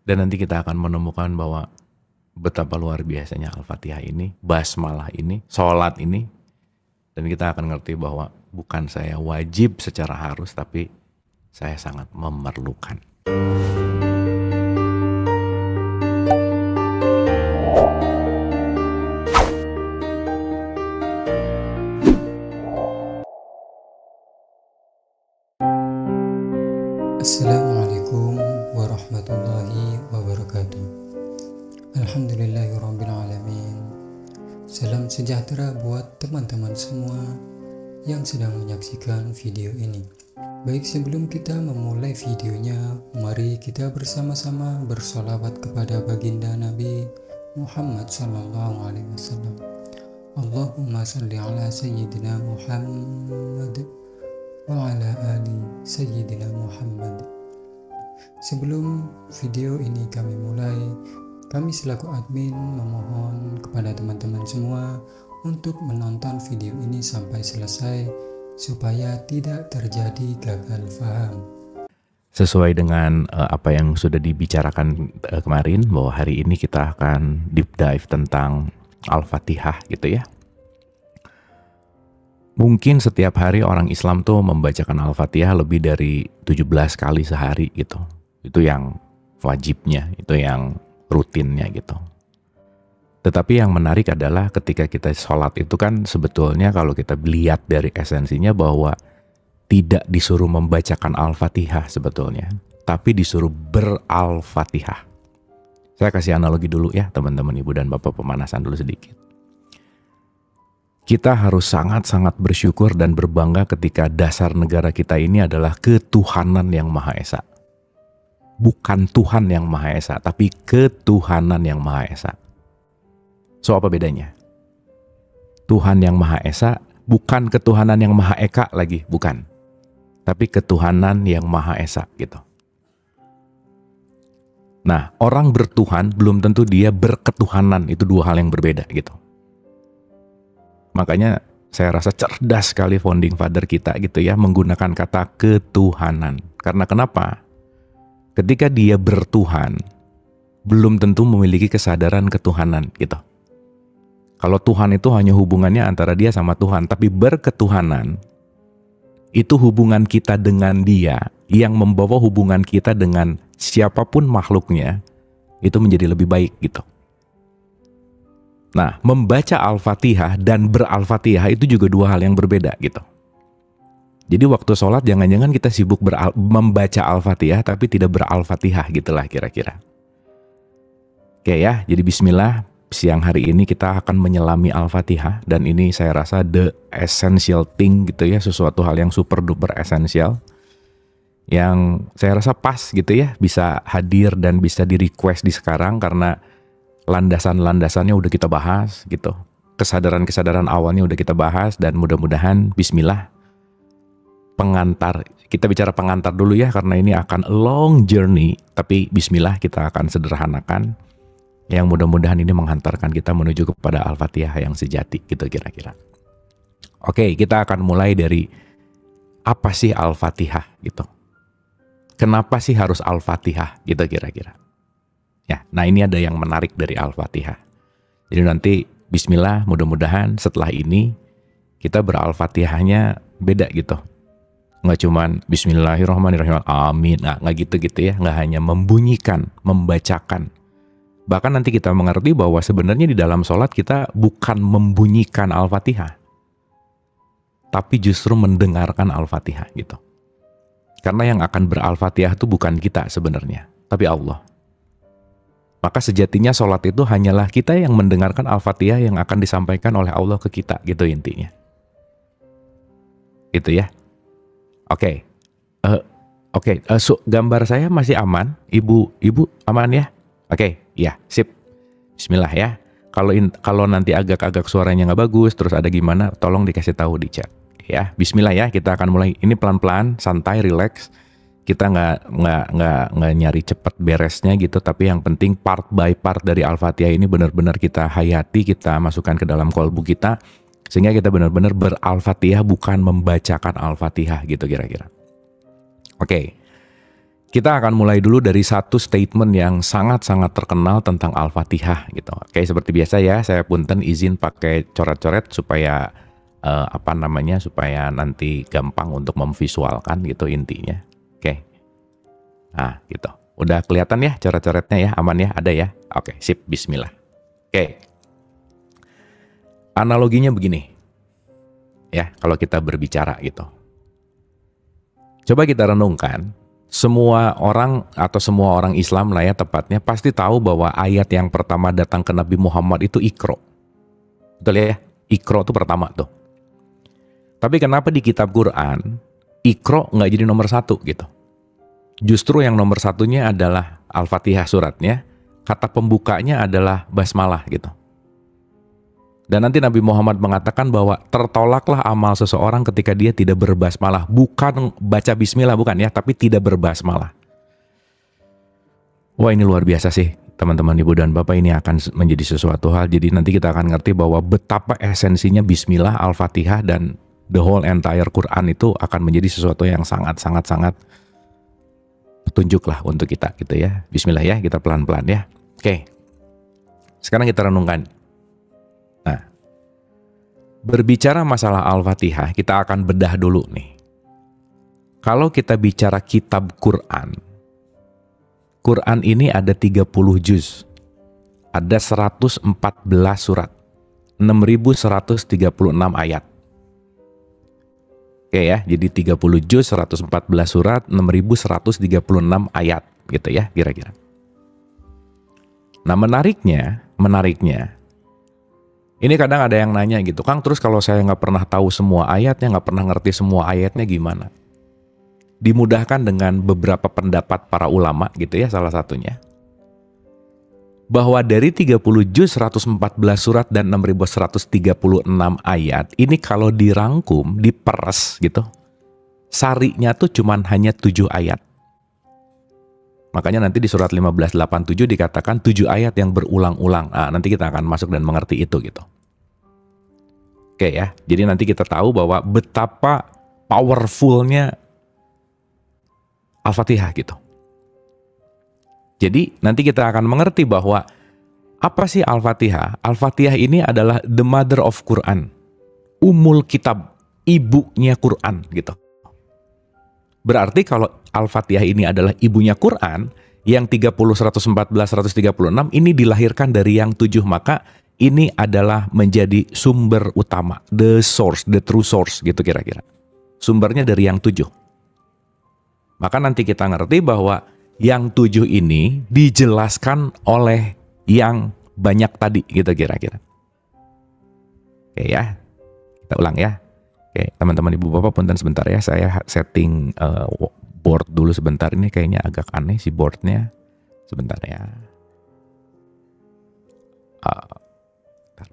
Dan nanti kita akan menemukan bahwa betapa luar biasanya Al-Fatihah ini, basmalah ini, sholat ini. Dan kita akan ngerti bahwa bukan saya wajib secara harus, tapi saya sangat memerlukan. Assalamualaikum warahmatullahi wabarakatuh. Alhamdulillahirrabbilalamin. Salam sejahtera buat teman-teman semua yang sedang menyaksikan video ini. Baik, sebelum kita memulai videonya, mari kita bersama-sama bersolawat kepada baginda Nabi Muhammad SAW. Allahumma salli ala Sayyidina Muhammad wa ala ali Sayyidina Muhammad. Sebelum video ini kami mulai, kami selaku admin memohon kepada teman-teman semua untuk menonton video ini sampai selesai supaya tidak terjadi gagal paham. Sesuai dengan apa yang sudah dibicarakan kemarin, bahwa hari ini kita akan deep dive tentang Al-Fatihah gitu ya. Mungkin setiap hari orang Islam tuh membacakan Al-Fatihah lebih dari 17 kali sehari gitu. Itu yang wajibnya, itu yang rutinnya gitu. Tetapi yang menarik adalah ketika kita sholat itu kan sebetulnya kalau kita lihat dari esensinya bahwa tidak disuruh membacakan Al-Fatihah sebetulnya, tapi disuruh ber-Al-Fatihah. Saya kasih analogi dulu ya teman-teman, ibu dan bapak, pemanasan dulu sedikit. Kita harus sangat-sangat bersyukur dan berbangga ketika dasar negara kita ini adalah ketuhanan yang Maha Esa. Bukan Tuhan yang Maha Esa, tapi ketuhanan yang Maha Esa. So, apa bedanya? Tuhan yang Maha Esa bukan ketuhanan yang Maha Eka lagi, bukan. Tapi ketuhanan yang Maha Esa gitu. Nah, orang bertuhan belum tentu dia berketuhanan, itu dua hal yang berbeda gitu. Makanya saya rasa cerdas sekali founding father kita gitu ya, menggunakan kata ketuhanan. Karena kenapa? Ketika dia bertuhan, belum tentu memiliki kesadaran ketuhanan gitu. Kalau Tuhan itu hanya hubungannya antara dia sama Tuhan, tapi berketuhanan, itu hubungan kita dengan dia yang membawa hubungan kita dengan siapapun makhluknya, itu menjadi lebih baik gitu. Nah, membaca Al-Fatihah dan ber-Al-Fatihah itu juga dua hal yang berbeda gitu. Jadi waktu sholat jangan-jangan kita sibuk membaca Al-Fatihah tapi tidak ber-Al-Fatihah gitulah kira-kira. Oke ya, jadi bismillah, siang hari ini kita akan menyelami Al-Fatihah. Dan ini saya rasa the essential thing gitu ya, sesuatu hal yang super duper esensial, yang saya rasa pas gitu ya, bisa hadir dan bisa di request di sekarang karena landasan-landasannya udah kita bahas gitu. Kesadaran-kesadaran awalnya udah kita bahas, dan mudah-mudahan bismillah pengantar, kita bicara pengantar dulu ya karena ini akan a long journey, tapi bismillah kita akan sederhanakan yang mudah-mudahan ini menghantarkan kita menuju kepada Al-Fatihah yang sejati gitu kira-kira. Oke, kita akan mulai dari apa sih Al-Fatihah gitu. Kenapa sih harus Al-Fatihah gitu kira-kira. Ya, nah ini ada yang menarik dari Al-Fatihah. Jadi nanti bismillah, mudah-mudahan setelah ini kita ber-Al-Fatihahnya beda gitu. Nggak cuman bismillahirrahmanirrahim, amin, nggak gitu-gitu ya. Nggak hanya membunyikan, membacakan. Bahkan nanti kita mengerti bahwa sebenarnya di dalam sholat kita bukan membunyikan Al-Fatihah, tapi justru mendengarkan Al-Fatihah gitu. Karena yang akan ber-Al-Fatihah itu bukan kita sebenarnya, tapi Allah. Maka sejatinya sholat itu hanyalah kita yang mendengarkan Al-Fatihah yang akan disampaikan oleh Allah ke kita gitu intinya. Itu ya. Oke. So, gambar saya masih aman? Ibu aman ya? Oke, ya, sip. Bismillah ya. Kalau nanti agak-agak suaranya nggak bagus, terus ada gimana, tolong dikasih tahu di chat. Ya, bismillah ya, kita akan mulai. Ini pelan-pelan, santai, relax. Kita nggak nyari cepet beresnya gitu, tapi yang penting part by part dari Al-Fatihah ini benar-benar kita hayati, kita masukkan ke dalam kolbu kita, sehingga kita benar-benar ber-Al-Fatihah bukan membacakan Al-Fatihah gitu kira-kira. Oke. Kita akan mulai dulu dari satu statement yang sangat-sangat terkenal tentang Al-Fatihah gitu. Oke, seperti biasa ya, saya punten izin pakai coret-coret supaya supaya nanti gampang untuk memvisualkan gitu intinya. Oke. Nah, gitu. Udah kelihatan ya coret-coretnya ya, aman ya, ada ya. Oke, sip, bismillah. Oke. Analoginya begini. Ya, kalau kita berbicara gitu. Coba kita renungkan. Semua orang atau semua orang Islam lah ya tepatnya pasti tahu bahwa ayat yang pertama datang ke Nabi Muhammad itu Iqra. Betul ya? Iqra itu pertama tuh. Tapi kenapa di kitab Quran Iqra nggak jadi nomor satu gitu? Justru yang nomor satunya adalah Al-Fatihah suratnya. Kata pembukanya adalah basmalah gitu. Dan nanti Nabi Muhammad mengatakan bahwa tertolaklah amal seseorang ketika dia tidak berbasmalah. Bukan baca bismillah, bukan ya, tapi tidak berbasmalah. Wah, ini luar biasa sih, teman-teman ibu dan bapak, ini akan menjadi sesuatu hal. Jadi nanti kita akan ngerti bahwa betapa esensinya bismillah, Al-Fatihah, dan the whole entire Quran itu akan menjadi sesuatu yang sangat petunjuk lah untuk kita gitu ya. Bismillah ya, kita pelan-pelan ya. Oke, sekarang kita renungkan. Nah, berbicara masalah Al-Fatihah, kita akan bedah dulu nih. Kalau kita bicara kitab Quran, Quran ini ada 30 juz, ada 114 surat, 6.136 ayat. Oke ya, jadi 30 juz, 114 surat, 6.136 ayat gitu ya kira-kira. Nah menariknya, ini kadang ada yang nanya gitu, Kang, terus kalau saya nggak pernah tahu semua ayatnya, nggak pernah ngerti semua ayatnya gimana? Dimudahkan dengan beberapa pendapat para ulama gitu ya, salah satunya. Bahwa dari 30 juz, 114 surat, dan 6.136 ayat, ini kalau dirangkum, diperes gitu, sarinya tuh cuman hanya 7 ayat. Makanya nanti di surat 1587 dikatakan 7 ayat yang berulang-ulang. Nah, nanti kita akan masuk dan mengerti itu gitu. Oke ya, jadi nanti kita tahu bahwa betapa powerfulnya Al-Fatihah gitu. Jadi nanti kita akan mengerti bahwa apa sih Al-Fatihah? Al-Fatihah ini adalah the mother of Quran. Ummul kitab, ibunya Quran gitu. Berarti kalau Al-Fatihah ini adalah ibunya Quran, yang 30, 114, 136 ini dilahirkan dari yang 7, maka ini adalah menjadi sumber utama, the source, the true source gitu kira-kira. Sumbernya dari yang 7. Maka nanti kita ngerti bahwa yang 7 ini dijelaskan oleh yang banyak tadi gitu kira-kira. Oke ya, kita ulang ya. Oke, teman-teman ibu bapak punten sebentar ya, saya setting board dulu sebentar. Ini kayaknya agak aneh si boardnya. Sebentar ya.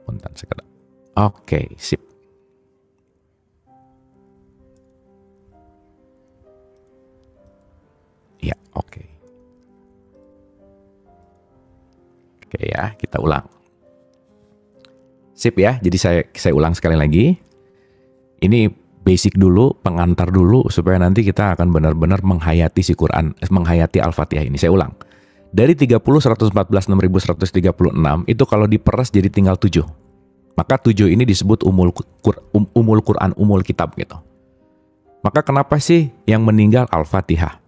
Punten sekedar. Oke, sip. Ya, oke. Oke ya, kita ulang. Sip ya, jadi saya ulang sekali lagi. Ini basic dulu, pengantar dulu, supaya nanti kita akan benar-benar menghayati si Quran, menghayati Al-Fatihah ini. Saya ulang. Dari 30, 114, 6.136, itu kalau diperas jadi tinggal 7. Maka 7 ini disebut umul Quran, umul kitab gitu. Maka kenapa sih yang meninggal Al-Fatihah?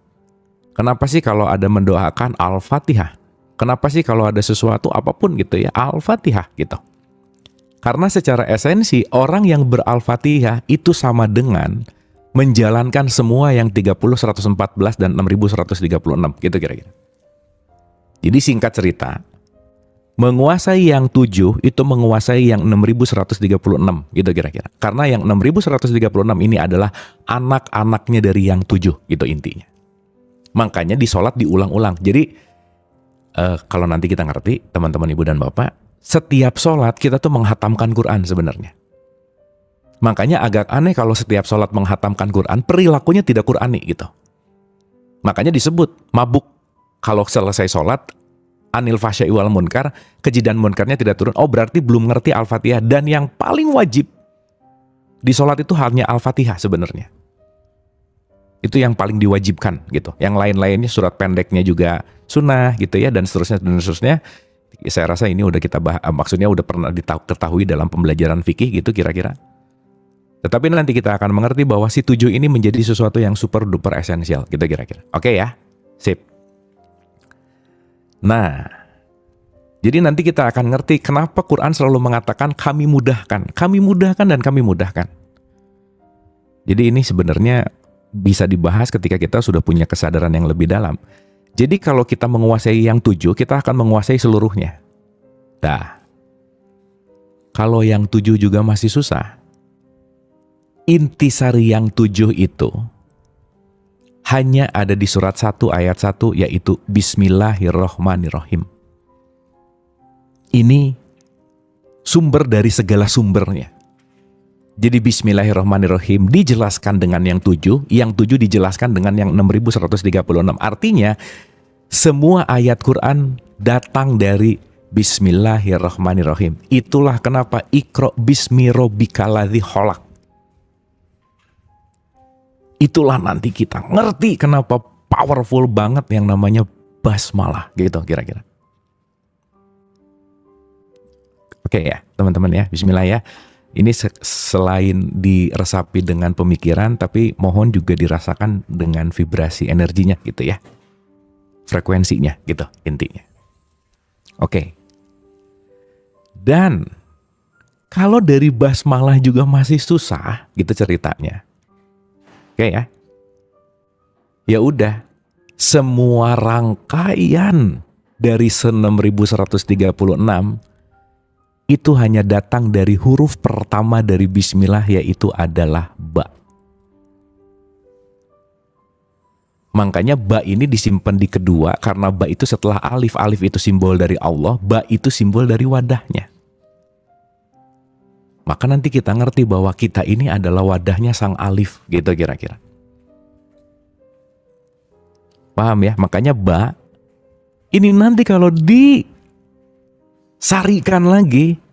Kenapa sih kalau ada mendoakan Al-Fatihah? Kenapa sih kalau ada sesuatu apapun gitu ya, Al-Fatihah gitu? Karena secara esensi orang yang ber-Al-Fatihah itu sama dengan menjalankan semua yang 30, 114, dan 6.136 gitu kira-kira. Jadi singkat cerita, menguasai yang 7 itu menguasai yang 6.136 gitu kira-kira. Karena yang 6.136 ini adalah anak-anaknya dari yang 7 gitu intinya. Makanya di sholat diulang-ulang. Jadi kalau nanti kita ngerti teman-teman ibu dan bapak, setiap sholat kita tuh menghatamkan Quran sebenarnya. Makanya agak aneh kalau setiap sholat menghatamkan Quran, perilakunya tidak Qurani gitu. Makanya disebut mabuk. Kalau selesai sholat, anil fahsya'i wal munkar, keji dan munkarnya tidak turun. Oh berarti belum ngerti Al-Fatihah. Dan yang paling wajib di sholat itu hanya Al-Fatihah sebenarnya. Itu yang paling diwajibkan gitu. Yang lain-lainnya surat pendeknya juga sunnah gitu ya, dan seterusnya dan seterusnya. Saya rasa ini udah kita maksudnya udah pernah diketahui dalam pembelajaran fikih gitu kira-kira. Tetapi nanti kita akan mengerti bahwa si 7 ini menjadi sesuatu yang super duper esensial gitu kira-kira. Oke ya? Sip. Nah, jadi nanti kita akan ngerti kenapa Quran selalu mengatakan kami mudahkan dan kami mudahkan. Jadi ini sebenarnya bisa dibahas ketika kita sudah punya kesadaran yang lebih dalam. Jadi kalau kita menguasai yang 7, kita akan menguasai seluruhnya. Nah, kalau yang 7 juga masih susah, intisari yang 7 itu hanya ada di surat 1 ayat 1, yaitu Bismillahirrohmanirrohim. Ini sumber dari segala sumbernya. Jadi Bismillahirrohmanirrohim dijelaskan dengan yang 7 dijelaskan dengan yang 6136. Artinya semua ayat Quran datang dari Bismillahirrohmanirrohim. Itulah kenapa Iqra bismi rabbikal ladzi khalaq. Itulah nanti kita ngerti kenapa powerful banget yang namanya basmalah gitu kira-kira. Oke ya teman-teman ya, bismillah ya. Ini selain diresapi dengan pemikiran, tapi mohon juga dirasakan dengan vibrasi energinya gitu ya. Frekuensinya gitu intinya. Oke. Dan kalau dari basmalah juga masih susah gitu ceritanya. Oke ya. Ya udah, semua rangkaian dari 6136 itu hanya datang dari huruf pertama dari bismillah, yaitu adalah ba. Makanya ba ini disimpan di kedua karena ba itu setelah alif. Alif itu simbol dari Allah, ba itu simbol dari wadahnya. Maka nanti kita ngerti bahwa kita ini adalah wadahnya sang alif gitu kira-kira. Paham ya? Makanya ba ini nanti kalau disarikan lagi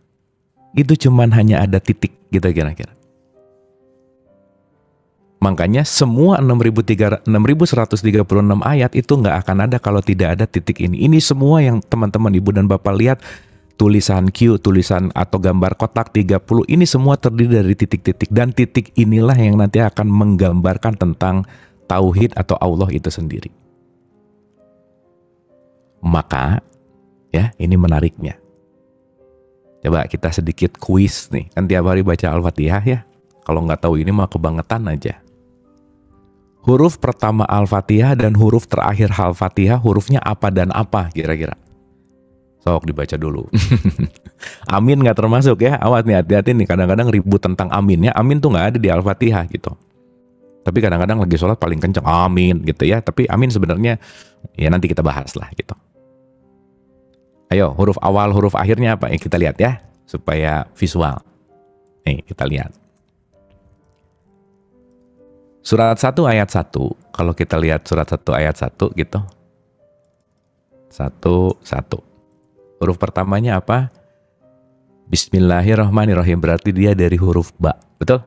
itu cuman hanya ada titik gitu kira-kira. Makanya semua 6136 ayat itu nggak akan ada kalau tidak ada titik ini. Ini semua yang teman-teman ibu dan bapak lihat, tulisan Q, tulisan atau gambar kotak 30, ini semua terdiri dari titik-titik. Dan titik inilah yang nanti akan menggambarkan tentang tauhid atau Allah itu sendiri. Maka ya ini menariknya. Coba kita sedikit kuis nih. Kan tiap hari baca Al-Fatihah ya. Kalau nggak tahu ini mah kebangetan aja. Huruf pertama Al-Fatihah dan huruf terakhir Al-Fatihah, hurufnya apa dan apa kira-kira? Sok dibaca dulu. Amin nggak termasuk ya. Awas nih, hati-hati nih. Kadang-kadang ribut tentang amin ya. Amin tuh nggak ada di Al-Fatihah gitu. Tapi kadang-kadang lagi sholat paling kenceng amin gitu ya. Tapi amin sebenarnya ya nanti kita bahas lah gitu. Ayo, huruf awal, huruf akhirnya apa? Kita lihat ya, supaya visual. Nih, kita lihat. Surat 1 ayat 1, kalau kita lihat surat 1 ayat 1 gitu. 1. Huruf pertamanya apa? Bismillahirrahmanirrahim, berarti dia dari huruf ba, betul?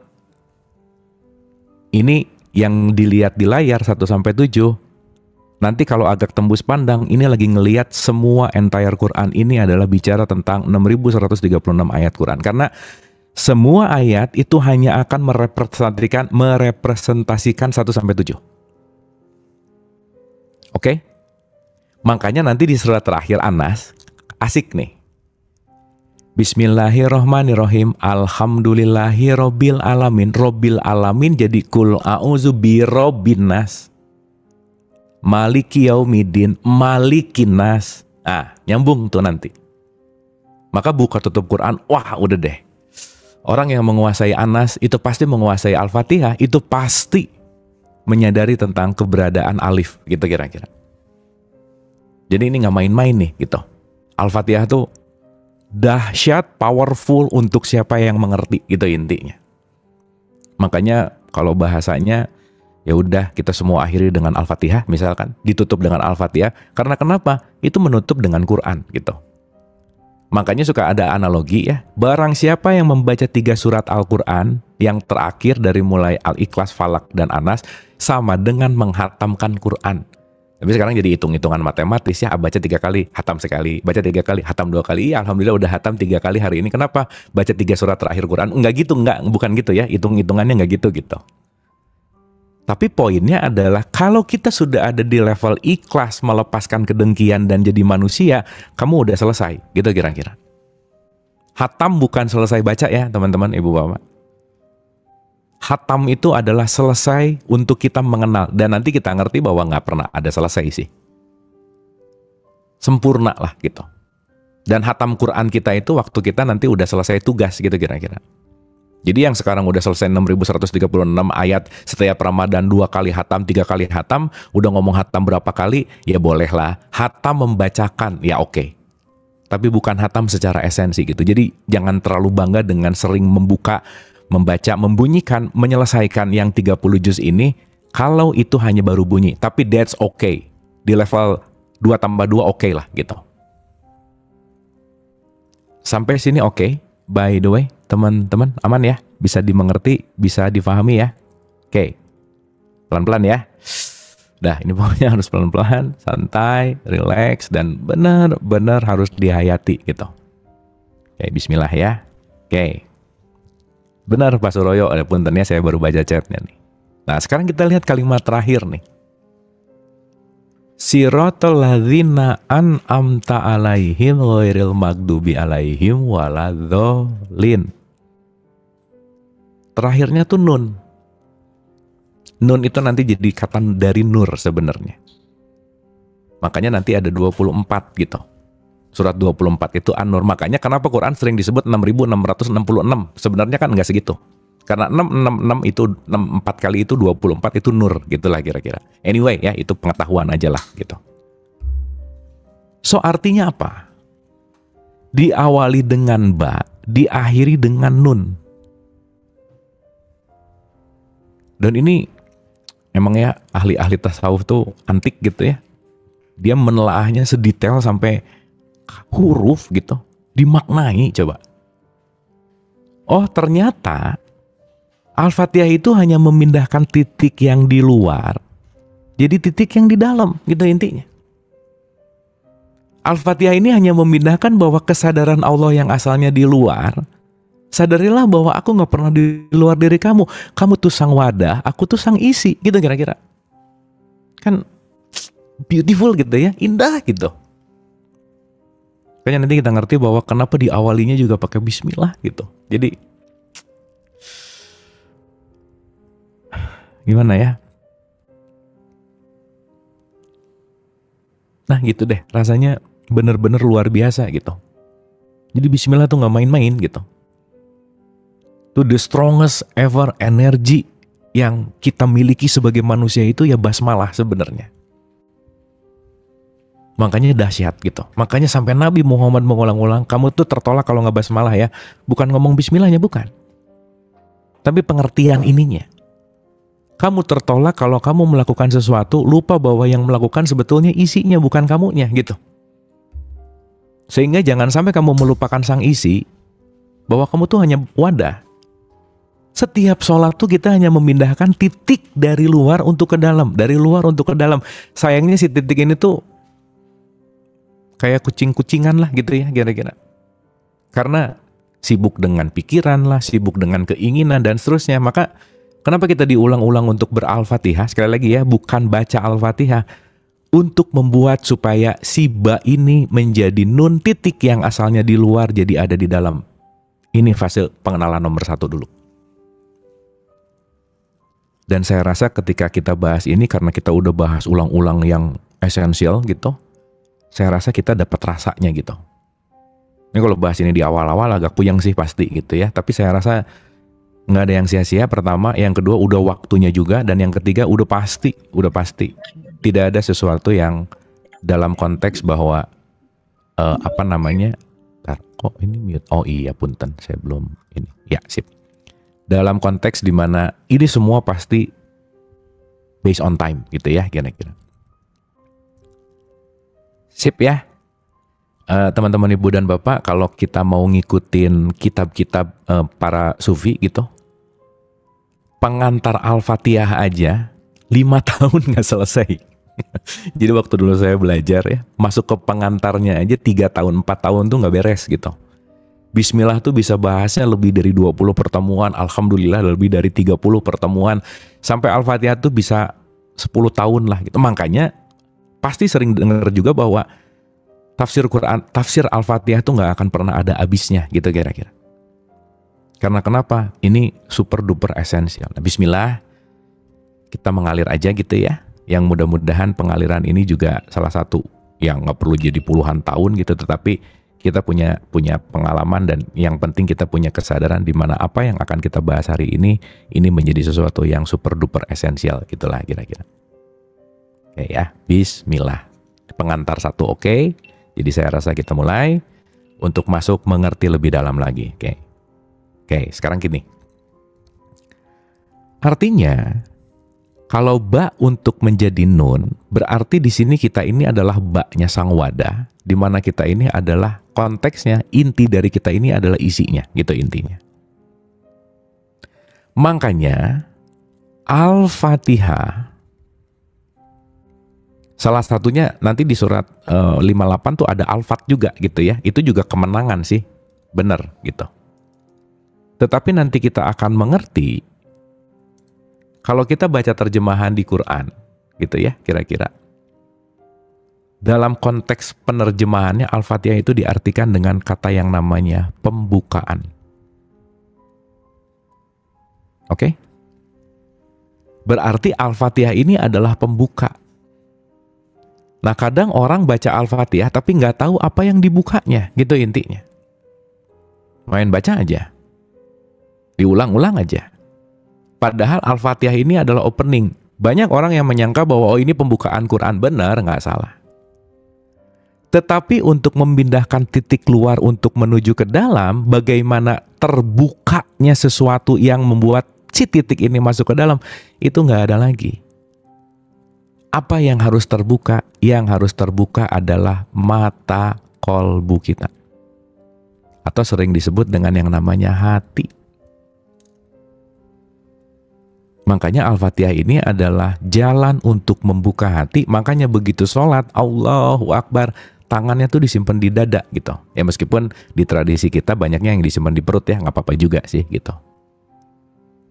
Ini yang dilihat di layar 1 sampai 7. Nanti kalau agak tembus pandang, ini lagi ngelihat semua entire Quran ini adalah bicara tentang 6136 ayat Quran. Karena semua ayat itu hanya akan merepresentasikan 1 sampai 7. Oke? Makanya nanti di surat terakhir An-Nas, asik nih. Bismillahirrohmanirrohim, alhamdulillahi robbil alamin. Robbil alamin jadi kul a'udzu birobbin nas. Maliki yaumidin, malikin nas. Ah, nyambung tuh nanti. Maka buka tutup Quran, wah udah deh. Orang yang menguasai An-Nas itu pasti menguasai Al-Fatihah, itu pasti menyadari tentang keberadaan alif gitu kira-kira. Jadi ini nggak main-main nih gitu. Al-Fatihah tuh dahsyat, powerful untuk siapa yang mengerti gitu intinya. Makanya kalau bahasanya ya udah kita semua akhiri dengan Al-Fatihah misalkan, ditutup dengan Al-Fatihah. Karena kenapa? Itu menutup dengan Quran gitu. Makanya suka ada analogi ya. Barang siapa yang membaca 3 surat Al-Quran yang terakhir dari mulai Al-Ikhlas, Falak, dan Anas sama dengan menghatamkan Quran. Tapi sekarang jadi hitung-hitungan matematis ya. Baca 3 kali, hatam sekali. Baca 3 kali, hatam 2 kali. Iya, alhamdulillah udah hatam 3 kali hari ini. Kenapa? Baca 3 surat terakhir Quran. Enggak gitu, bukan gitu ya. Hitung-hitungannya enggak gitu. Tapi poinnya adalah kalau kita sudah ada di level ikhlas melepaskan kedengkian dan jadi manusia, kamu udah selesai, gitu kira-kira. Hatam bukan selesai baca ya teman-teman, ibu bapak. Hatam itu adalah selesai untuk kita mengenal, dan nanti kita ngerti bahwa nggak pernah ada selesai sih. Sempurna lah gitu. Dan hatam Quran kita itu waktu kita nanti udah selesai tugas gitu kira-kira. Jadi yang sekarang udah selesai 6136 ayat setiap Ramadan 2 kali hatam, 3 kali hatam, udah ngomong hatam berapa kali, ya bolehlah. Hatam membacakan, ya oke. Tapi bukan hatam secara esensi gitu. Jadi jangan terlalu bangga dengan sering membuka, membaca, membunyikan, menyelesaikan yang 30 juz ini, kalau itu hanya baru bunyi. Tapi that's okay. Di level 2+2 oke lah gitu. Sampai sini oke. By the way, teman-teman aman ya? Bisa dimengerti, bisa difahami ya? Oke. Pelan-pelan ya. Dah, ini pokoknya harus pelan-pelan, santai, relax, dan benar-benar harus dihayati gitu. Oke, bismillah ya. Oke. Benar Pak Suroyo, ada puntennya saya baru baca chatnya nih. Nah, sekarang kita lihat kalimat terakhir nih. Siratal ladzina an'amta alaihim ghairil maghdubi alaihim waladhdallin. Terakhirnya tuh nun. Nun itu nanti jadi kata dari nur sebenarnya. Makanya nanti ada 24 gitu. Surat 24 itu An-Nur. Makanya kenapa Quran sering disebut 6666. Sebenarnya kan nggak segitu. Karena 666 itu 4 kali itu 24 itu nur gitulah kira-kira. Anyway ya, itu pengetahuan aja lah gitu. So artinya apa? Diawali dengan ba, diakhiri dengan nun. Dan ini emang ya ahli-ahli tasawuf tuh antik gitu ya. Dia menelaahnya sedetail sampai huruf gitu, dimaknai coba. Oh ternyata Al-Fatihah itu hanya memindahkan titik yang di luar jadi titik yang di dalam gitu intinya. Al-Fatihah ini hanya memindahkan bahwa kesadaran Allah yang asalnya di luar, sadarilah bahwa aku gak pernah di luar diri kamu. Kamu tuh sang wadah, aku tuh sang isi gitu kira-kira. Kan beautiful gitu ya, indah gitu. Kayaknya nanti kita ngerti bahwa kenapa diawalinya juga pakai bismillah gitu. Jadi gimana ya? Nah gitu deh, rasanya bener-bener luar biasa gitu. Jadi bismillah tuh gak main-main gitu. To the strongest ever energy yang kita miliki sebagai manusia itu ya basmalah sebenarnya. Makanya dahsyat gitu. Makanya sampai Nabi Muhammad mengulang-ulang, kamu tuh tertolak kalau gak basmalah ya. Bukan ngomong bismillahnya, bukan. Tapi pengertian ininya. Kamu tertolak kalau kamu melakukan sesuatu, lupa bahwa yang melakukan sebetulnya isinya, bukan kamunya gitu. Sehingga jangan sampai kamu melupakan sang isi, bahwa kamu tuh hanya wadah. Setiap sholat tuh kita hanya memindahkan titik dari luar untuk ke dalam, dari luar untuk ke dalam. Sayangnya si titik ini tuh kayak kucing-kucingan lah gitu ya kira-kira. Karena sibuk dengan pikiran lah, sibuk dengan keinginan dan seterusnya. Maka kenapa kita diulang-ulang untuk ber-Al-Fatihah? Sekali lagi ya, bukan baca Al-Fatihah. Untuk membuat supaya si ba ini menjadi nun titik yang asalnya di luar jadi ada di dalam. Ini fase pengenalan nomor 1 dulu. Dan saya rasa ketika kita bahas ini, karena kita udah bahas ulang-ulang yang esensial gitu, saya rasa kita dapat rasanya gitu. Ini kalau bahas ini di awal-awal agak puyeng sih pasti gitu ya. Tapi saya rasa nggak ada yang sia-sia pertama, yang kedua udah waktunya juga, dan yang ketiga udah pasti. Tidak ada sesuatu yang dalam konteks bahwa apa namanya? Kok ini mute? Oh iya punten, saya belum ini. Ya sip. Dalam konteks dimana ini semua pasti based on time gitu ya kira-kira. Sip ya. teman-teman ibu dan bapak, kalau kita mau ngikutin kitab-kitab para sufi gitu, pengantar Al-Fatihah aja 5 tahun nggak selesai. Jadi waktu dulu saya belajar ya, masuk ke pengantarnya aja 3 tahun, 4 tahun tuh nggak beres gitu. Bismillah tuh bisa bahasnya lebih dari 20 pertemuan, Alhamdulillah lebih dari 30 pertemuan, sampai Al-Fatihah tuh bisa 10 tahun lah gitu. Makanya pasti sering dengar juga bahwa tafsir Quran, tafsir Al-Fatihah tuh nggak akan pernah ada habisnya gitu kira-kira. Karena kenapa? Ini super duper esensial. Nah, Bismillah, kita mengalir aja gitu ya. Yang mudah-mudahan pengaliran ini juga salah satu yang nggak perlu jadi puluhan tahun gitu, tetapi kita punya pengalaman, dan yang penting kita punya kesadaran di mana apa yang akan kita bahas hari ini menjadi sesuatu yang super duper esensial gitulah kira-kira. Oke ya, Bismillah. Pengantar 1 oke. Jadi saya rasa kita mulai untuk masuk mengerti lebih dalam lagi. Oke, sekarang gini. Artinya kalau ba untuk menjadi nun, berarti di sini kita ini adalah ba-nya sang wadah, di mana kita ini adalah konteksnya, inti dari kita ini adalah isinya, gitu intinya. Makanya Al-Fatihah, salah satunya nanti di surat 58 tuh ada Al-Fat juga gitu ya, itu juga kemenangan sih, bener gitu. Tetapi nanti kita akan mengerti, kalau kita baca terjemahan di Quran, gitu ya, kira-kira. Dalam konteks penerjemahannya, Al-Fatihah itu diartikan dengan kata yang namanya pembukaan. Oke? Berarti Al-Fatihah ini adalah pembuka. Nah, kadang orang baca Al-Fatihah tapi nggak tahu apa yang dibukanya, gitu intinya. Main baca aja. Diulang-ulang aja. Padahal Al-Fatihah ini adalah opening. Banyak orang yang menyangka bahwa ini pembukaan Quran. Benar, nggak salah. Tetapi untuk memindahkan titik keluar untuk menuju ke dalam, bagaimana terbukanya sesuatu yang membuat si titik ini masuk ke dalam, itu nggak ada lagi. Apa yang harus terbuka? Yang harus terbuka adalah mata kolbu kita. Atau sering disebut dengan yang namanya hati. Makanya Al-Fatihah ini adalah jalan untuk membuka hati. Makanya begitu sholat, Allahu Akbar, tangannya tuh disimpan di dada gitu. Ya meskipun di tradisi kita banyaknya yang disimpan di perut ya, nggak apa-apa juga sih gitu.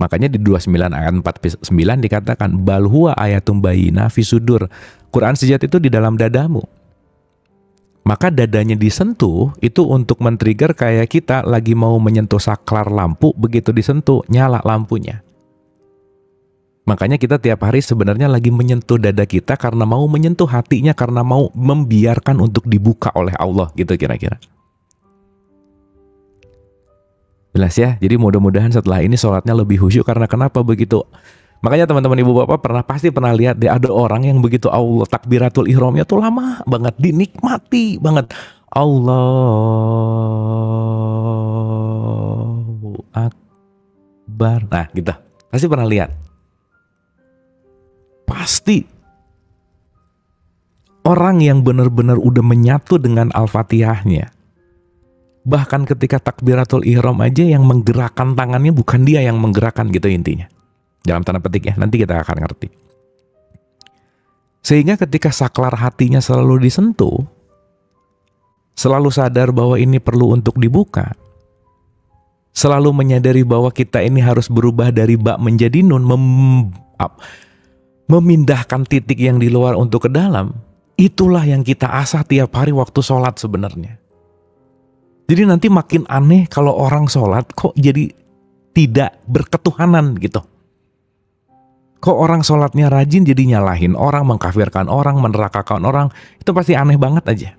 Makanya di 29 ayat 49 dikatakan, Bal huwa ayatum bayyinah fi sudur. Quran sejati itu di dalam dadamu. Maka dadanya disentuh itu untuk men-trigger kayak kita lagi mau menyentuh saklar lampu, begitu disentuh, nyala lampunya. Makanya kita tiap hari sebenarnya lagi menyentuh dada kita karena mau menyentuh hatinya, karena mau membiarkan untuk dibuka oleh Allah gitu kira-kira. Jelas ya? Jadi mudah-mudahan setelah ini sholatnya lebih khusyuk. Karena kenapa begitu? Makanya teman-teman ibu bapak pasti pernah lihat deh, ada orang yang begitu Allah takbiratul ihramnya tuh lama banget, dinikmati banget. Allahu Akbar. Nah gitu. Pasti pernah lihat. Pasti orang yang benar-benar udah menyatu dengan Al-Fatihahnya, bahkan ketika takbiratul ihram aja yang menggerakkan tangannya bukan dia yang menggerakkan gitu intinya. Dalam tanda petik ya, nanti kita akan ngerti. Sehingga ketika saklar hatinya selalu disentuh, selalu sadar bahwa ini perlu untuk dibuka, selalu menyadari bahwa kita ini harus berubah dari ba menjadi nun, memindahkan titik yang di luar untuk ke dalam, itulah yang kita asah tiap hari waktu sholat sebenarnya. Jadi nanti makin aneh kalau orang sholat kok jadi tidak berketuhanan gitu. Kok orang sholatnya rajin jadi nyalahin orang, mengkafirkan orang, menerakakan orang, itu pasti aneh banget aja.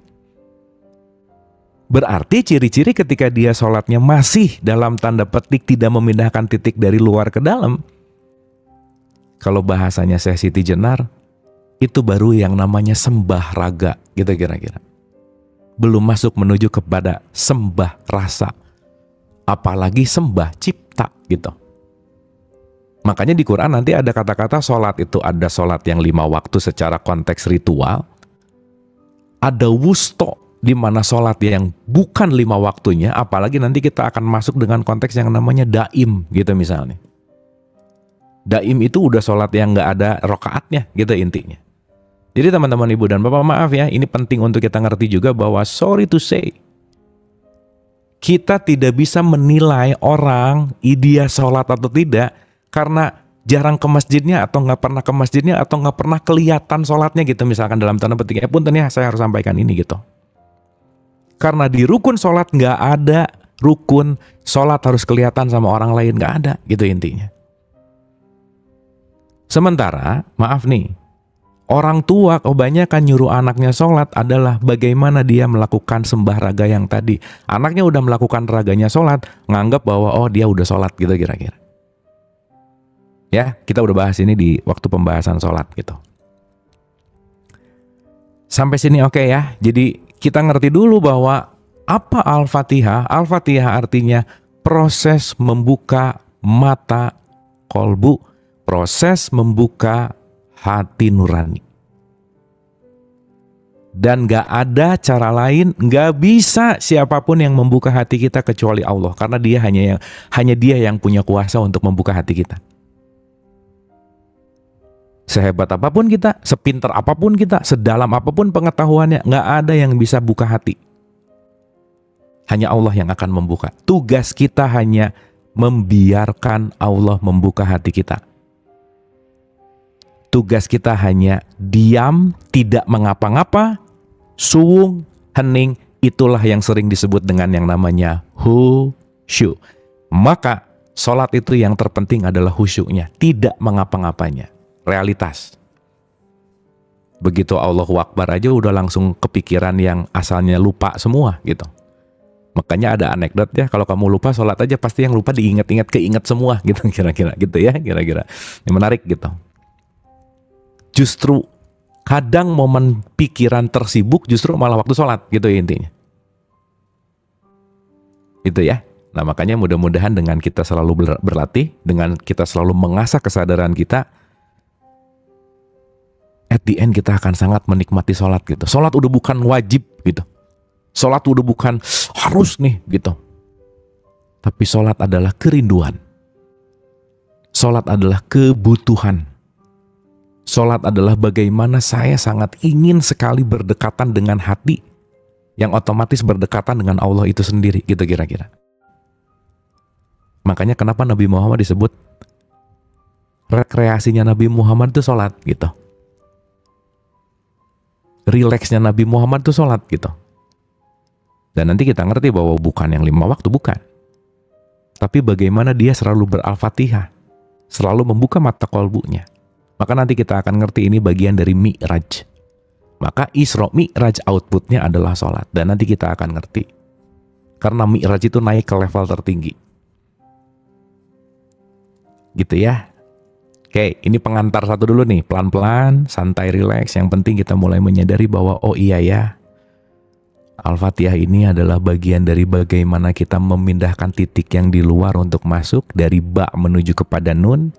Berarti ciri-ciri ketika dia sholatnya masih dalam tanda petik tidak memindahkan titik dari luar ke dalam, kalau bahasanya Syekh Siti Jenar, itu baru yang namanya sembah raga, gitu kira-kira. Belum masuk menuju kepada sembah rasa. Apalagi sembah cipta, gitu. Makanya di Quran nanti ada kata-kata sholat itu, ada sholat yang 5 waktu secara konteks ritual, ada wusto, di mana sholat yang bukan 5 waktunya, apalagi nanti kita akan masuk dengan konteks yang namanya daim gitu misalnya. Daim itu udah sholat yang nggak ada rokaatnya gitu intinya. Jadi teman-teman ibu dan bapak, maaf ya, ini penting untuk kita ngerti juga bahwa sorry to say, kita tidak bisa menilai orang dia sholat atau tidak karena jarang ke masjidnya atau nggak pernah ke masjidnya atau nggak pernah kelihatan sholatnya gitu misalkan, dalam tanda petik. Punten ya, saya harus sampaikan ini gitu. Karena di rukun sholat nggak ada rukun sholat harus kelihatan sama orang lain, nggak ada gitu intinya. Sementara, maaf nih, orang tua kebanyakan nyuruh anaknya sholat adalah bagaimana dia melakukan sembah raga yang tadi. Anaknya udah melakukan raganya sholat, nganggap bahwa oh dia udah sholat gitu kira-kira. Ya, kita udah bahas ini di waktu pembahasan sholat gitu. Sampai sini oke ya. Jadi kita ngerti dulu bahwa apa Al-Fatihah? Al-Fatihah artinya proses membuka mata kolbu, proses membuka hati nurani. Dan gak ada cara lain, gak bisa siapapun yang membuka hati kita kecuali Allah. Karena dia hanya dia yang punya kuasa untuk membuka hati kita. Sehebat apapun kita, sepintar apapun kita, sedalam apapun pengetahuannya, gak ada yang bisa buka hati. Hanya Allah yang akan membuka. Tugas kita hanya membiarkan Allah membuka hati kita. Tugas kita hanya diam, tidak mengapa-ngapa, suwung, hening. Itulah yang sering disebut dengan yang namanya khusyuk. Maka sholat itu yang terpenting adalah khusyuknya, tidak mengapa-ngapanya. Realitas. Begitu Allahu Akbar aja udah langsung kepikiran yang asalnya lupa semua gitu. Makanya ada anekdot ya, kalau kamu lupa sholat aja pasti yang lupa diingat-ingat, keinget semua gitu kira-kira gitu ya, kira-kira. Yang menarik gitu. Justru kadang momen pikiran tersibuk justru malah waktu sholat gitu ya intinya. Itu ya. Nah makanya mudah-mudahan dengan kita selalu berlatih, dengan kita selalu mengasah kesadaran kita, at the end kita akan sangat menikmati sholat gitu. Sholat udah bukan wajib gitu. Sholat udah bukan harus nih gitu. Tapi sholat adalah kerinduan. Sholat adalah kebutuhan. Sholat adalah bagaimana saya sangat ingin sekali berdekatan dengan hati yang otomatis berdekatan dengan Allah itu sendiri gitu kira-kira. Makanya kenapa Nabi Muhammad disebut rekreasinya Nabi Muhammad itu sholat gitu. Rileksnya Nabi Muhammad itu sholat gitu. Dan nanti kita ngerti bahwa bukan yang 5 waktu, bukan. Tapi bagaimana dia selalu ber-Al-Fatihah, selalu membuka mata kolbunya. Maka nanti kita akan ngerti ini bagian dari Mi'raj. Maka Isra Mi'raj outputnya adalah sholat. Dan nanti kita akan ngerti. Karena Mi'raj itu naik ke level tertinggi. Gitu ya. Oke, ini pengantar satu dulu nih. Pelan-pelan, santai, rileks. Yang penting kita mulai menyadari bahwa oh iya ya, Al-Fatihah ini adalah bagian dari bagaimana kita memindahkan titik yang di luar untuk masuk dari ba menuju kepada nun.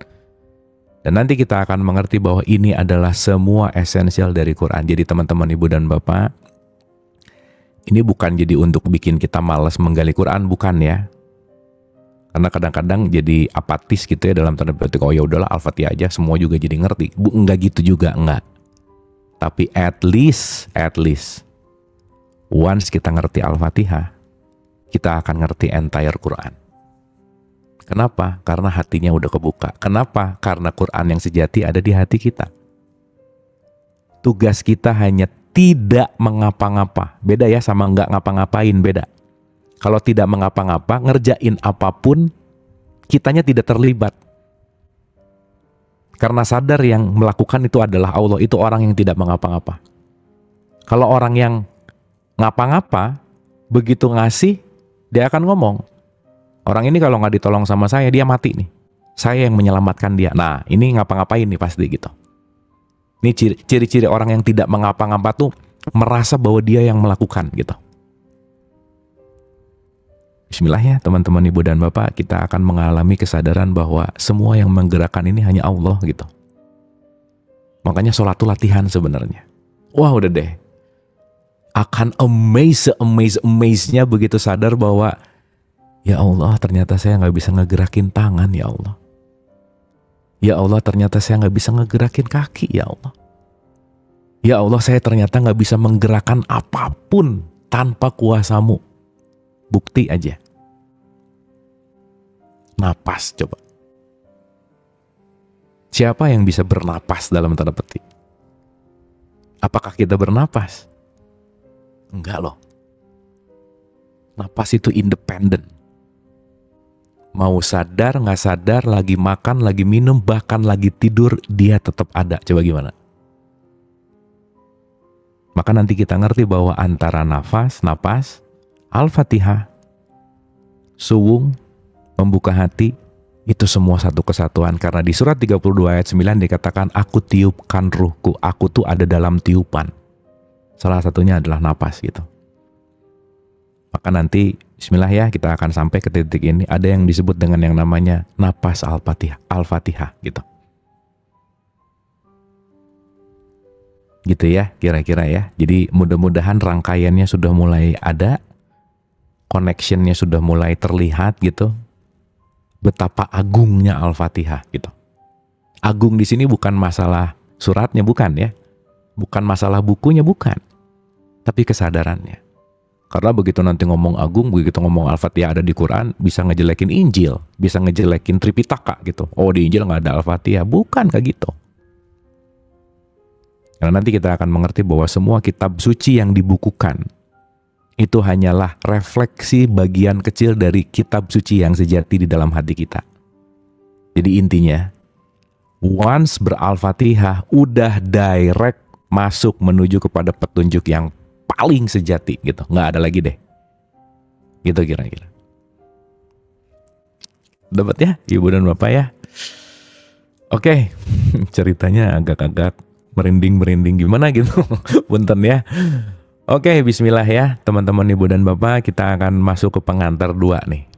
Dan nanti kita akan mengerti bahwa ini adalah semua esensial dari Quran. Jadi teman-teman ibu dan bapak, ini bukan jadi untuk bikin kita malas menggali Quran, bukan ya. Karena kadang-kadang jadi apatis gitu ya dalam tanda petik, oh ya udahlah Al-Fatihah aja semua juga jadi ngerti. Enggak gitu juga, enggak. Tapi at least once kita ngerti Al-Fatihah, kita akan ngerti entire Quran. Kenapa? Karena hatinya udah kebuka. Kenapa? Karena Quran yang sejati ada di hati kita. Tugas kita hanya tidak mengapa-ngapa. Beda ya sama nggak ngapa-ngapain, beda. Kalau tidak mengapa-ngapa, ngerjain apapun, kitanya tidak terlibat. Karena sadar yang melakukan itu adalah Allah, itu orang yang tidak mengapa-ngapa. Kalau orang yang ngapa-ngapa, begitu ngasih, dia akan ngomong, orang ini kalau nggak ditolong sama saya, dia mati nih. Saya yang menyelamatkan dia. Nah, ini ngapa-ngapain nih pasti gitu. Ini ciri-ciri orang yang tidak mengapa-ngapa tuh merasa bahwa dia yang melakukan gitu. Bismillah ya teman-teman ibu dan bapak, kita akan mengalami kesadaran bahwa semua yang menggerakkan ini hanya Allah gitu. Makanya sholat itu latihan sebenarnya. Wah udah deh. akan amaze-nya begitu sadar bahwa ya Allah, ternyata saya nggak bisa ngegerakin tangan, ya Allah. Ya Allah, ternyata saya nggak bisa ngegerakin kaki, ya Allah. Ya Allah, saya ternyata nggak bisa menggerakkan apapun tanpa kuasa-Mu. Bukti aja. Napas coba. Siapa yang bisa bernapas dalam tanda petik? Apakah kita bernapas? Enggak loh. Napas itu independen. Mau sadar, nggak sadar, lagi makan, lagi minum, bahkan lagi tidur, dia tetap ada. Coba gimana? Maka nanti kita ngerti bahwa antara napas, Al-Fatihah, suwung, membuka hati, itu semua satu kesatuan. Karena di surat 32 ayat 9 dikatakan, aku tiupkan ruhku, aku tuh ada dalam tiupan. Salah satunya adalah napas gitu. Maka nanti bismillah ya, kita akan sampai ke titik ini. Ada yang disebut dengan yang namanya napas Al-Fatihah gitu. Gitu ya kira-kira ya. Jadi mudah-mudahan rangkaiannya sudah mulai ada, connectionnya sudah mulai terlihat gitu. Betapa agungnya Al-Fatihah gitu. Agung di sini bukan masalah suratnya, bukan ya. Bukan masalah bukunya, bukan. Tapi kesadarannya. Karena begitu nanti ngomong agung, begitu ngomong Al-Fatihah ada di Quran, bisa ngejelekin Injil, bisa ngejelekin Tripitaka gitu. Oh, di Injil nggak ada Al-Fatihah. Bukan kayak gitu. Karena nanti kita akan mengerti bahwa semua kitab suci yang dibukukan itu hanyalah refleksi bagian kecil dari kitab suci yang sejati di dalam hati kita. Jadi intinya, once ber-Al-Fatihah, udah direct masuk menuju kepada petunjuk yang paling sejati gitu. Nggak ada lagi deh. Gitu kira-kira. Dapat ya Ibu dan Bapak ya? Oke, ceritanya agak-agak merinding gimana gitu. Punten ya. Oke, bismillah ya teman-teman Ibu dan Bapak, kita akan masuk ke pengantar 2 nih.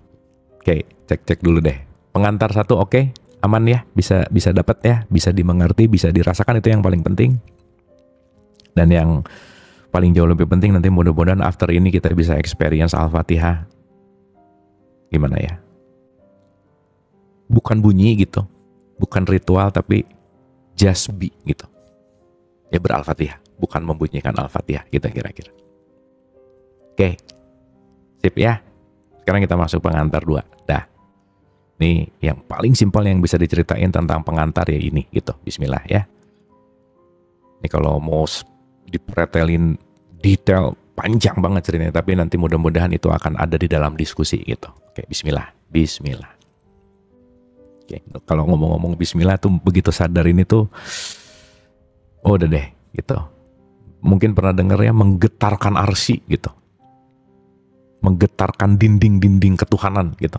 Oke, cek dulu deh. Pengantar 1 oke, aman ya, bisa dapat ya, bisa dimengerti, bisa dirasakan, itu yang paling penting. Dan yang paling jauh lebih penting nanti mudah-mudahan after ini kita bisa experience Al-Fatihah. Gimana ya? Bukan bunyi gitu, bukan ritual, tapi just be gitu. Ya ber-Al-Fatihah, bukan membunyikan Al-Fatihah gitu kira-kira. Oke, sip ya. Sekarang kita masuk pengantar 2. Dah. Ini yang paling simpel yang bisa diceritain tentang pengantar ya ini gitu. Bismillah ya. Ini kalau mau dipretelin detail panjang banget ceritanya, tapi nanti mudah-mudahan itu akan ada di dalam diskusi gitu. Oke, bismillah. Oke, kalau ngomong-ngomong bismillah tuh begitu sadar ini tuh, oh udah deh gitu. Mungkin pernah dengar ya, menggetarkan arsy gitu. Menggetarkan dinding-dinding ketuhanan gitu.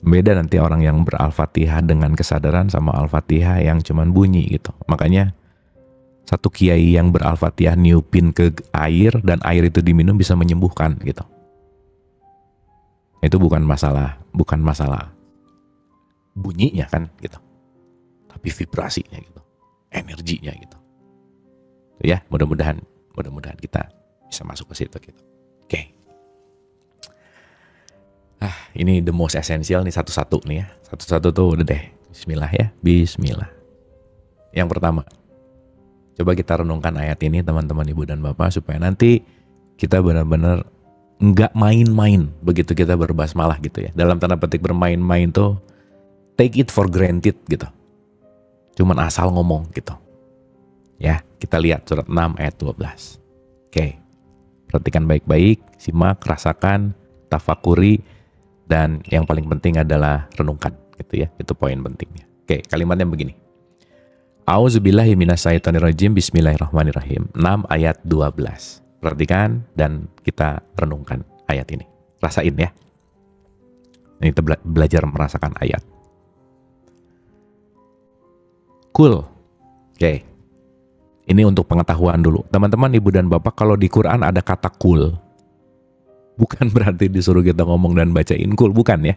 Beda nanti orang yang ber-Al-Fatihah dengan kesadaran sama Al-Fatihah yang cuman bunyi gitu. Makanya satu kiai yang ber-Al-Fatihah niupin ke air dan air itu diminum bisa menyembuhkan gitu. Itu bukan masalah bunyinya kan gitu. Tapi vibrasinya gitu. Energinya gitu. Ya, mudah-mudahan kita bisa masuk ke situ gitu. Oke. Ini the most essential nih satu-satu nih ya. Satu-satu tuh udah deh. Bismillah ya. Bismillah. Yang pertama, coba kita renungkan ayat ini teman-teman Ibu dan Bapak supaya nanti kita benar-benar nggak main-main begitu kita berbasmalah gitu ya. Dalam tanda petik bermain-main tuh take it for granted gitu. Cuman asal ngomong gitu. Ya, kita lihat surat 6 ayat 12. Oke. Perhatikan baik-baik, simak, rasakan, tafakuri, dan yang paling penting adalah renungkan gitu ya. Itu poin pentingnya. Oke, kalimatnya begini. A'udzubillahi minasyaitonirrajim, bismillahirrahmanirrahim. 6 ayat 12. Perhatikan dan kita renungkan ayat ini. Rasain ya. Ini kita belajar merasakan ayat. Cool. Oke. Ini untuk pengetahuan dulu. Teman-teman Ibu dan Bapak, kalau di Quran ada kata cool, bukan berarti disuruh kita ngomong dan bacain cool, bukan ya.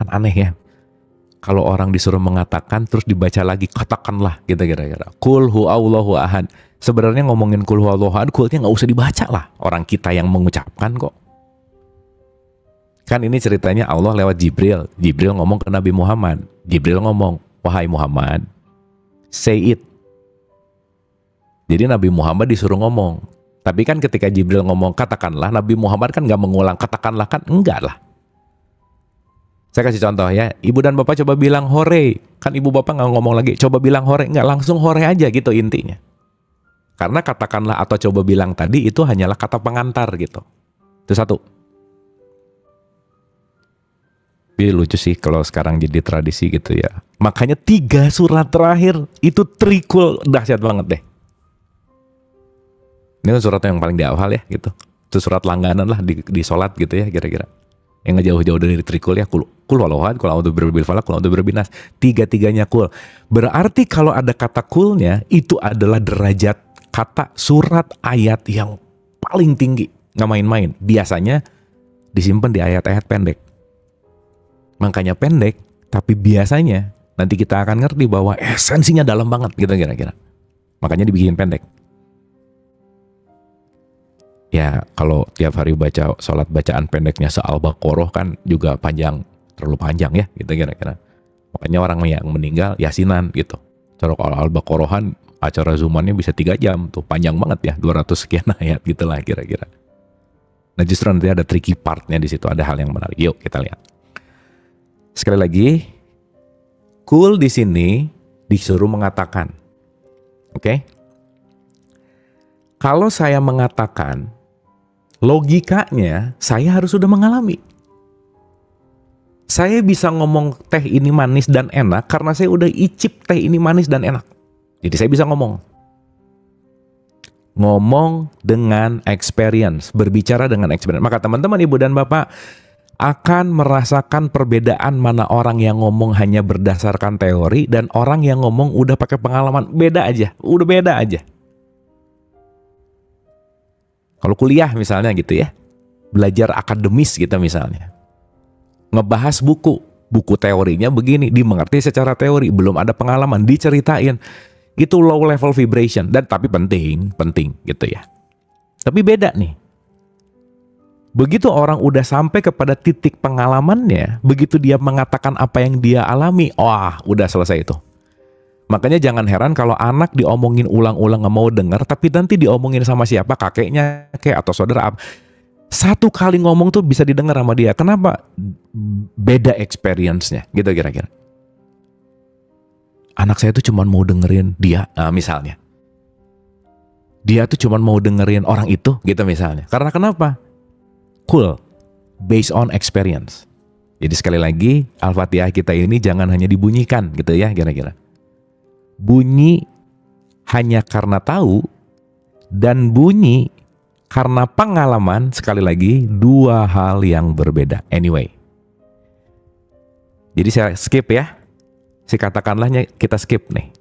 Kan aneh ya. Kalau orang disuruh mengatakan terus dibaca lagi, katakanlah gitu kira-kira. Qul huwallahu ahad. Sebenarnya ngomongin kul huwallahu ahad, kulnya nggak usah dibaca lah. Orang kita yang mengucapkan kok. Kan ini ceritanya Allah lewat Jibril. Jibril ngomong ke Nabi Muhammad. Jibril ngomong, wahai Muhammad, say it. Jadi Nabi Muhammad disuruh ngomong. Tapi kan ketika Jibril ngomong katakanlah, Nabi Muhammad kan nggak mengulang katakanlah, kan enggak lah. Saya kasih contoh ya, ibu dan bapak coba bilang hore. Kan ibu bapak nggak ngomong lagi, coba bilang hore. Enggak, langsung hore aja gitu intinya. Karena katakanlah atau coba bilang tadi itu hanyalah kata pengantar gitu. Itu satu. Tapi lucu sih kalau sekarang jadi tradisi gitu ya. Makanya 3 surat terakhir itu trikul dahsyat banget deh. Ini surat yang paling dihafal ya gitu. Itu surat langganan lah di sholat gitu ya kira-kira. Yang nggak jauh-jauh dari trikul ya. Kul huwallahu ahad, kul a'udzu birabbil falaq, kul a'udzu birabbin nas. 3-3-nya kul. Berarti kalau ada kata kulnya itu adalah derajat kata surat ayat yang paling tinggi. Nggak main-main. Biasanya disimpan di ayat-ayat pendek. Makanya pendek, tapi biasanya nanti kita akan ngerti bahwa esensinya dalam banget gitu kira-kira. Makanya dibikin pendek. Ya kalau tiap hari baca sholat bacaan pendeknya se-Al-Baqarah kan juga panjang, terlalu panjang ya gitu kira-kira. Makanya orang yang meninggal yasinan gitu. Kalau Al-Baqarahan acara zoomannya bisa 3 jam tuh, panjang banget ya, 200 sekian ayat gitulah kira-kira. Nah justru nanti ada tricky partnya di situ, ada hal yang menarik. Yuk kita lihat. Sekali lagi, kul di sini disuruh mengatakan. Oke? Kalau saya mengatakan, logikanya saya harus sudah mengalami. Saya bisa ngomong teh ini manis dan enak karena saya udah icip teh ini manis dan enak. Jadi saya bisa ngomong. Ngomong dengan experience, berbicara dengan experience. Maka teman-teman, ibu dan bapak akan merasakan perbedaan mana orang yang ngomong hanya berdasarkan teori dan orang yang ngomong udah pakai pengalaman. Beda aja, udah beda aja. Kalau kuliah misalnya gitu ya, belajar akademis gitu misalnya. Ngebahas buku teorinya begini, dimengerti secara teori, belum ada pengalaman, diceritain. Itu low level vibration, dan tapi penting gitu ya. Tapi beda nih. Begitu orang udah sampai kepada titik pengalamannya, begitu dia mengatakan apa yang dia alami, wah udah selesai itu. Makanya jangan heran kalau anak diomongin ulang-ulang nggak mau dengar, tapi nanti diomongin sama siapa, kakeknya kayak atau saudara. Satu kali ngomong tuh bisa didengar sama dia. Kenapa? Beda experience-nya, gitu kira-kira. Anak saya tuh cuma mau dengerin dia, misalnya. Dia tuh cuma mau dengerin orang itu, gitu misalnya. Karena kenapa? Cool, based on experience. Jadi sekali lagi, Al-Fatihah kita ini jangan hanya dibunyikan, gitu ya, kira-kira. Bunyi hanya karena tahu, dan bunyi karena pengalaman, sekali lagi, 2 hal yang berbeda. Anyway. Jadi saya skip ya. Katakanlahnya kita skip nih.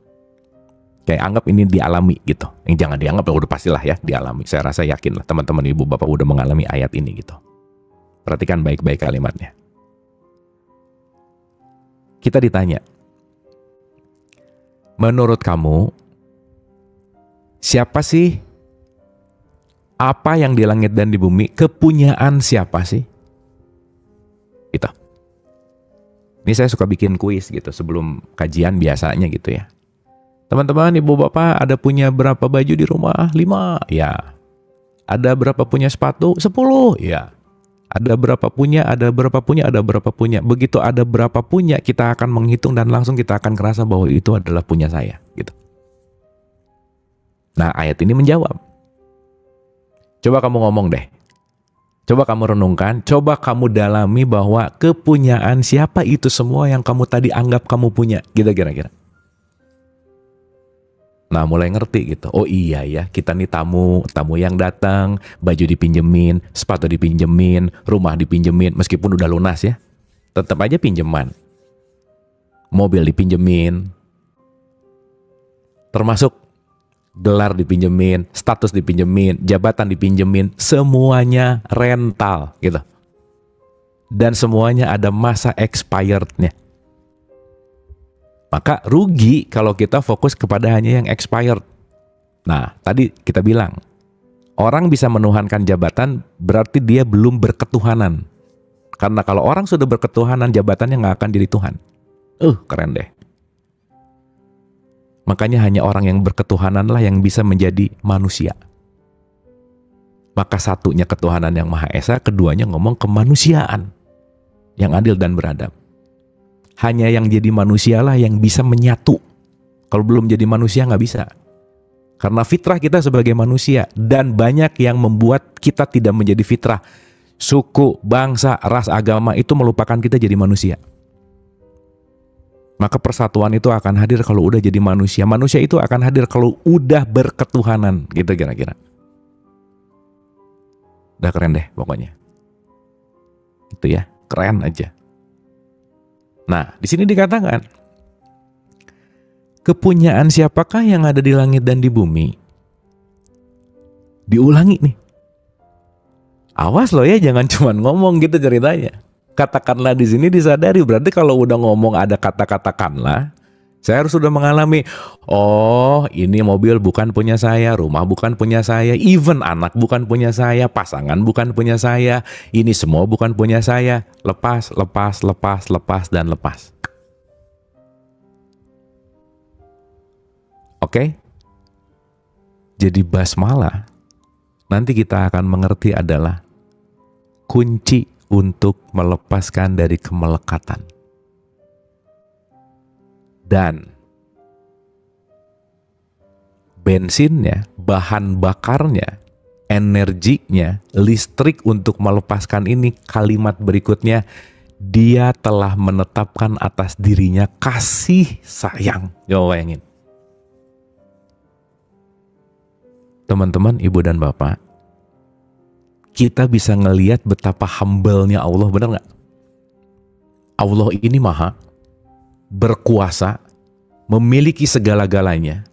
Kayak anggap ini dialami gitu. Yang jangan dianggap, ya udah pastilah ya dialami. Saya rasa yakin lah teman-teman ibu bapak udah mengalami ayat ini gitu. Perhatikan baik-baik kalimatnya. Kita ditanya, menurut kamu siapa sih? Apa yang di langit dan di bumi kepunyaan siapa sih? Gitu. Ini saya suka bikin kuis gitu sebelum kajian biasanya gitu ya. Teman-teman, ibu bapak ada punya berapa baju di rumah? 5. Ya. Ada berapa punya sepatu? 10. Ya. Ada berapa punya, ada berapa punya, ada berapa punya. Begitu ada berapa punya, kita akan menghitung dan langsung kita akan kerasa bahwa itu adalah punya saya. Gitu. Nah, ayat ini menjawab. Coba kamu ngomong deh. Coba kamu renungkan, coba kamu dalami bahwa kepunyaan siapa itu semua yang kamu tadi anggap kamu punya, gitu kira-kira. Nah, mulai ngerti gitu. Oh iya ya, kita nih tamu yang datang, baju dipinjemin, sepatu dipinjemin, rumah dipinjemin, meskipun udah lunas ya. Tetap aja pinjeman. Mobil dipinjemin. Termasuk gelar dipinjemin, status dipinjemin, jabatan dipinjemin, semuanya rental gitu. Dan semuanya ada masa expired-nya. Maka rugi kalau kita fokus kepada hanya yang expired. Nah, tadi kita bilang, orang bisa menuhankan jabatan berarti dia belum berketuhanan. Karena kalau orang sudah berketuhanan, jabatannya nggak akan jadi Tuhan. Keren deh. Makanya hanya orang yang berketuhananlah yang bisa menjadi manusia. Maka satunya ketuhanan yang Maha Esa, keduanya ngomong kemanusiaan yang adil dan beradab. Hanya yang jadi manusialah yang bisa menyatu. Kalau belum jadi manusia nggak bisa. Karena fitrah kita sebagai manusia, dan banyak yang membuat kita tidak menjadi fitrah. Suku, bangsa, ras, agama itu melupakan kita jadi manusia. Maka persatuan itu akan hadir kalau udah jadi manusia. Manusia itu akan hadir kalau udah berketuhanan, gitu kira-kira. Udah keren deh pokoknya. Itu ya, keren aja. Nah, di sini dikatakan, kepunyaan siapakah yang ada di langit dan di bumi? Diulangi nih. Awas loh ya, jangan cuma ngomong gitu ceritanya. Katakanlah di sini disadari, berarti kalau udah ngomong ada kata-katakanlah, saya harus sudah mengalami, oh ini mobil bukan punya saya, rumah bukan punya saya, even anak bukan punya saya, pasangan bukan punya saya, ini semua bukan punya saya. Lepas, lepas, lepas, lepas, dan lepas. Oke? Jadi basmalah, nanti kita akan mengerti adalah kunci untuk melepaskan dari kemelekatan. Dan bensinnya, bahan bakarnya, energinya, listrik untuk melepaskan ini, kalimat berikutnya, dia telah menetapkan atas dirinya kasih sayang. Coba bayangin. Teman-teman, ibu dan bapak, kita bisa ngelihat betapa humble-nya Allah, benar nggak? Allah ini maha, berkuasa, memiliki segala-galanya.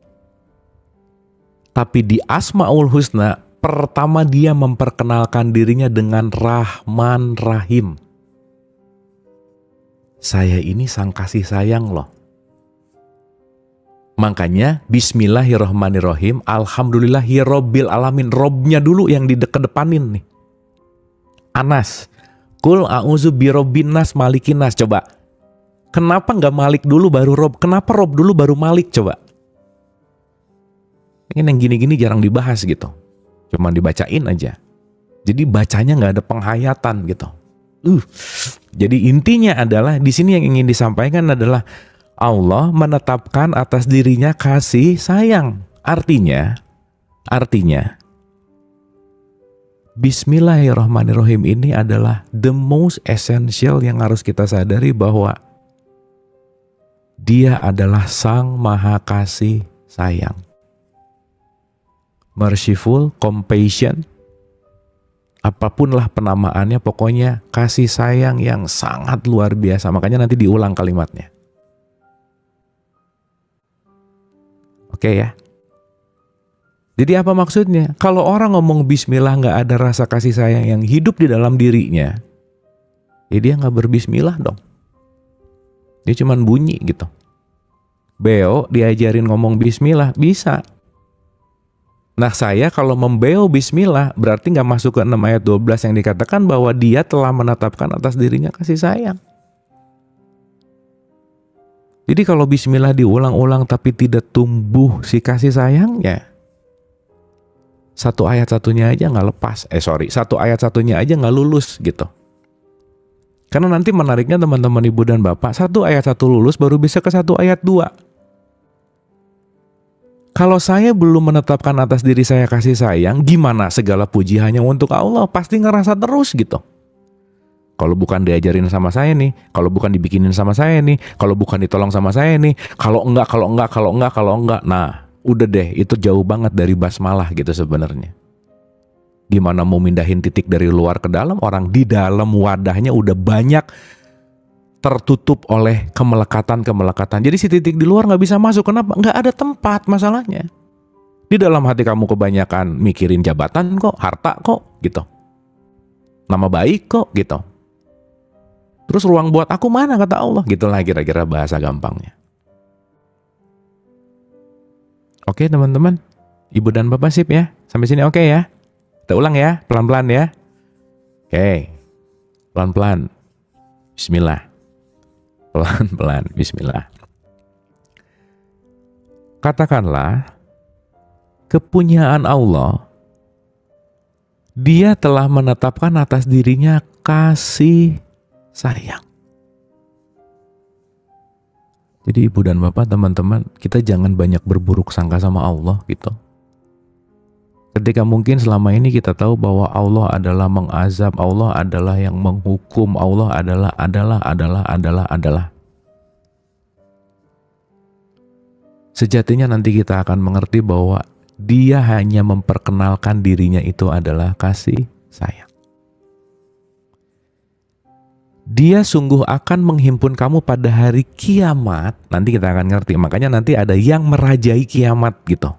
Tapi di Asmaul Husna, pertama dia memperkenalkan dirinya dengan Rahman Rahim. Saya ini sang kasih sayang loh. Makanya Bismillahirrahmanirrahim, Alhamdulillahirabbil alamin. Robnya dulu yang dikedepanin nih. Anas, Kul a'udzu birabbin nas malikin nas. Coba, kenapa nggak Malik dulu baru Rob? Kenapa Rob dulu baru Malik? Coba. Ini yang gini-gini jarang dibahas gitu. Cuman dibacain aja. Jadi bacanya nggak ada penghayatan gitu. Jadi intinya adalah di sini yang ingin disampaikan adalah Allah menetapkan atas dirinya kasih sayang. Artinya Bismillahirrahmanirrahim ini adalah the most essential yang harus kita sadari, bahwa Dia adalah Sang Maha Kasih Sayang. Merciful, compassion, apapunlah penamaannya, pokoknya kasih sayang yang sangat luar biasa. Makanya nanti diulang kalimatnya. Oke ya. Jadi apa maksudnya? Kalau orang ngomong bismillah nggak ada rasa kasih sayang yang hidup di dalam dirinya, ya dia nggak berbismillah dong. Dia cuman bunyi gitu. Beo diajarin ngomong bismillah, bisa. Nah saya kalau membeo bismillah berarti nggak masuk ke 6 ayat 12 yang dikatakan bahwa dia telah menetapkan atas dirinya kasih sayang. Jadi kalau bismillah diulang-ulang tapi tidak tumbuh si kasih sayangnya, satu ayat satunya aja nggak lepas. Satu ayat satunya aja nggak lulus gitu. Karena nanti menariknya teman-teman ibu dan bapak, satu ayat satu lulus baru bisa ke satu ayat 2. Kalau saya belum menetapkan atas diri saya kasih sayang, gimana segala puji hanya untuk Allah? Pasti ngerasa terus gitu. Kalau bukan diajarin sama saya nih, kalau bukan dibikinin sama saya nih, kalau bukan ditolong sama saya nih, kalau enggak. Nah, udah deh, itu jauh banget dari basmalah gitu sebenarnya. Gimana mau mindahin titik dari luar ke dalam, orang di dalam wadahnya udah banyak tertutup oleh kemelekatan. Jadi si titik di luar nggak bisa masuk. Kenapa? Nggak ada tempat masalahnya. Di dalam hati kamu kebanyakan mikirin jabatan kok, harta kok gitu. Nama baik kok gitu. Terus ruang buat aku mana kata Allah? Gitulah kira-kira bahasa gampangnya. Oke teman-teman. Ibu dan Bapak sip ya? Sampai sini oke ya? Kita ulang ya, pelan-pelan ya. Oke, pelan-pelan. Bismillah. Pelan-pelan, bismillah. Katakanlah, kepunyaan Allah, Dia telah menetapkan atas dirinya kasih sayang. Jadi ibu dan bapak, teman-teman, kita jangan banyak berburuk sangka sama Allah gitu. Ketika mungkin selama ini kita tahu bahwa Allah adalah mengazab, Allah adalah yang menghukum, Allah adalah. Sejatinya nanti kita akan mengerti bahwa Dia hanya memperkenalkan dirinya itu adalah kasih sayang. Dia sungguh akan menghimpun kamu pada hari kiamat. Nanti kita akan ngerti. Makanya nanti ada yang merajai kiamat gitu.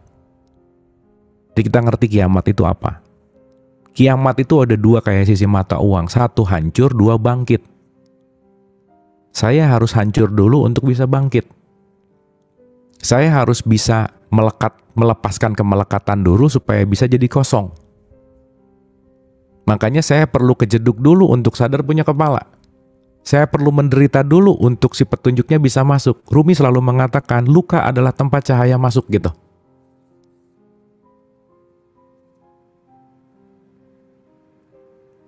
Jadi kita ngerti kiamat itu apa. Kiamat itu ada dua kayak sisi mata uang. Satu hancur, dua bangkit. Saya harus hancur dulu untuk bisa bangkit. Saya harus bisa melepaskan kemelekatan dulu supaya bisa jadi kosong. Makanya saya perlu kejeduk dulu untuk sadar punya kepala. Saya perlu menderita dulu untuk si petunjuknya bisa masuk. Rumi selalu mengatakan luka adalah tempat cahaya masuk gitu.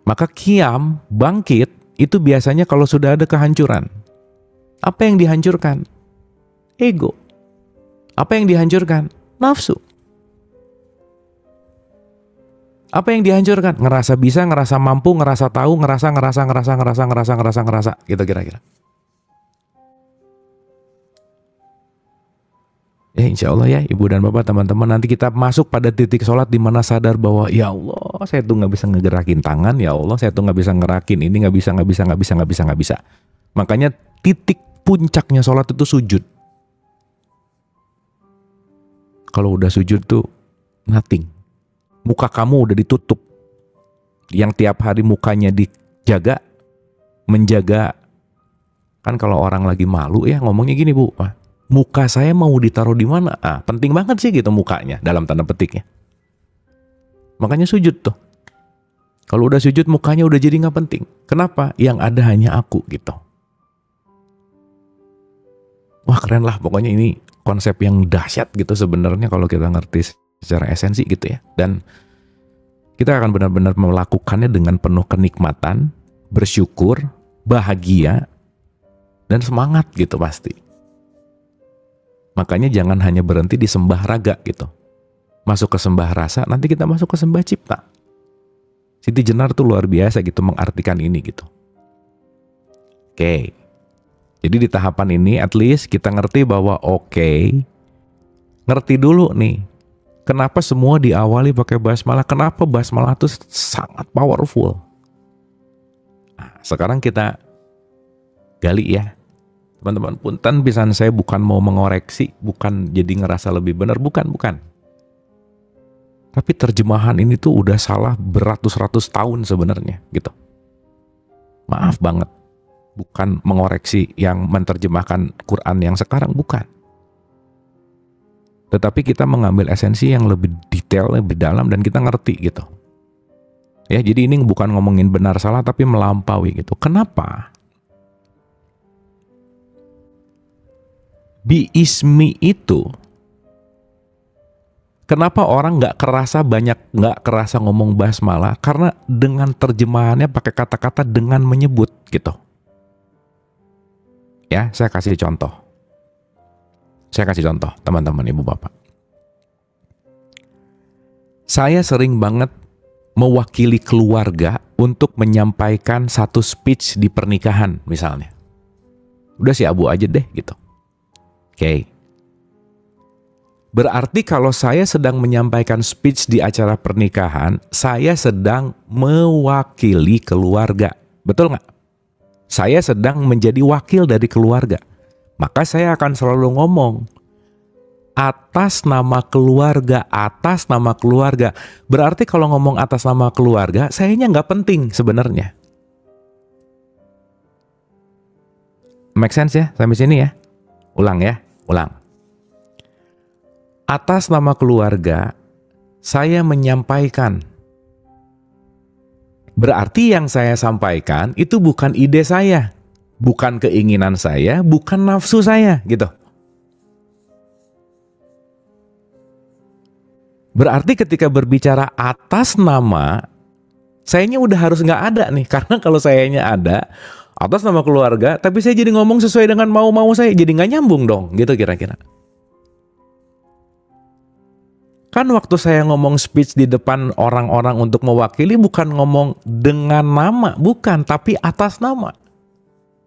Maka kiam, bangkit, itu biasanya kalau sudah ada kehancuran. Apa yang dihancurkan? Ego. Apa yang dihancurkan? Nafsu. Apa yang dihancurkan? Ngerasa bisa, ngerasa mampu, ngerasa tahu, ngerasa, gitu kira-kira. Ya insya Allah ya ibu dan bapak, teman-teman, nanti kita masuk pada titik sholat di mana sadar bahwa ya Allah, saya tuh nggak bisa ngegerakin tangan, ya Allah, saya tuh nggak bisa ngerakin ini, nggak bisa. Makanya titik puncaknya sholat itu sujud. Kalau udah sujud tuh nothing. Muka kamu udah ditutup. Yang tiap hari mukanya dijaga, menjaga. Kan kalau orang lagi malu ya ngomongnya gini, Bu, muka saya mau ditaruh di mana? Penting banget sih gitu mukanya, dalam tanda petiknya. Makanya sujud tuh. Kalau udah sujud mukanya udah jadi nggak penting. Kenapa? Yang ada hanya aku gitu. Wah keren lah, pokoknya ini konsep yang dahsyat gitu sebenarnya kalau kita ngerti secara esensi gitu ya. Dan kita akan benar-benar melakukannya dengan penuh kenikmatan, bersyukur, bahagia, dan semangat gitu pasti. Makanya jangan hanya berhenti di sembah raga gitu. Masuk ke sembah rasa, nanti kita masuk ke sembah cipta. Siti Jenar tuh luar biasa gitu mengartikan ini gitu. Oke. Jadi di tahapan ini at least kita ngerti bahwa ngerti dulu nih. Kenapa semua diawali pakai basmalah? Kenapa basmalah itu sangat powerful? Nah, sekarang kita gali ya. Teman-teman, punten pisan saya bukan mau mengoreksi, bukan jadi ngerasa lebih benar, bukan. Tapi terjemahan ini tuh udah salah beratus-ratus tahun sebenarnya gitu. Maaf banget. Bukan mengoreksi yang menerjemahkan Quran yang sekarang, bukan. Tetapi kita mengambil esensi yang lebih detail, lebih dalam, dan kita ngerti gitu. Ya, jadi ini bukan ngomongin benar salah, tapi melampaui gitu. Kenapa? Biismi itu, kenapa orang nggak kerasa ngomong basmalah? Karena dengan terjemahannya pakai kata-kata dengan menyebut gitu. Ya, saya kasih contoh. Teman-teman, ibu bapak. Saya sering banget mewakili keluarga untuk menyampaikan satu speech di pernikahan misalnya. Udah si Abu aja deh gitu. Oke. Berarti kalau saya sedang menyampaikan speech di acara pernikahan, saya sedang mewakili keluarga. Betul nggak? Saya sedang menjadi wakil dari keluarga. Maka saya akan selalu ngomong atas nama keluarga. Berarti kalau ngomong atas nama keluarga, sayanya nggak penting sebenarnya. Make sense ya sampai sini ya? Ulang. Atas nama keluarga Saya menyampaikan. Berarti yang saya sampaikan itu bukan ide saya, bukan keinginan saya, bukan nafsu saya, gitu. Berarti ketika berbicara atas nama, sayanya udah harus nggak ada nih. Karena kalau sayanya ada, atas nama keluarga, tapi saya jadi ngomong sesuai dengan mau-mau saya, jadi nggak nyambung dong, gitu kira-kira. Kan waktu saya ngomong speech di depan orang-orang untuk mewakili, bukan ngomong dengan nama, bukan, tapi atas nama.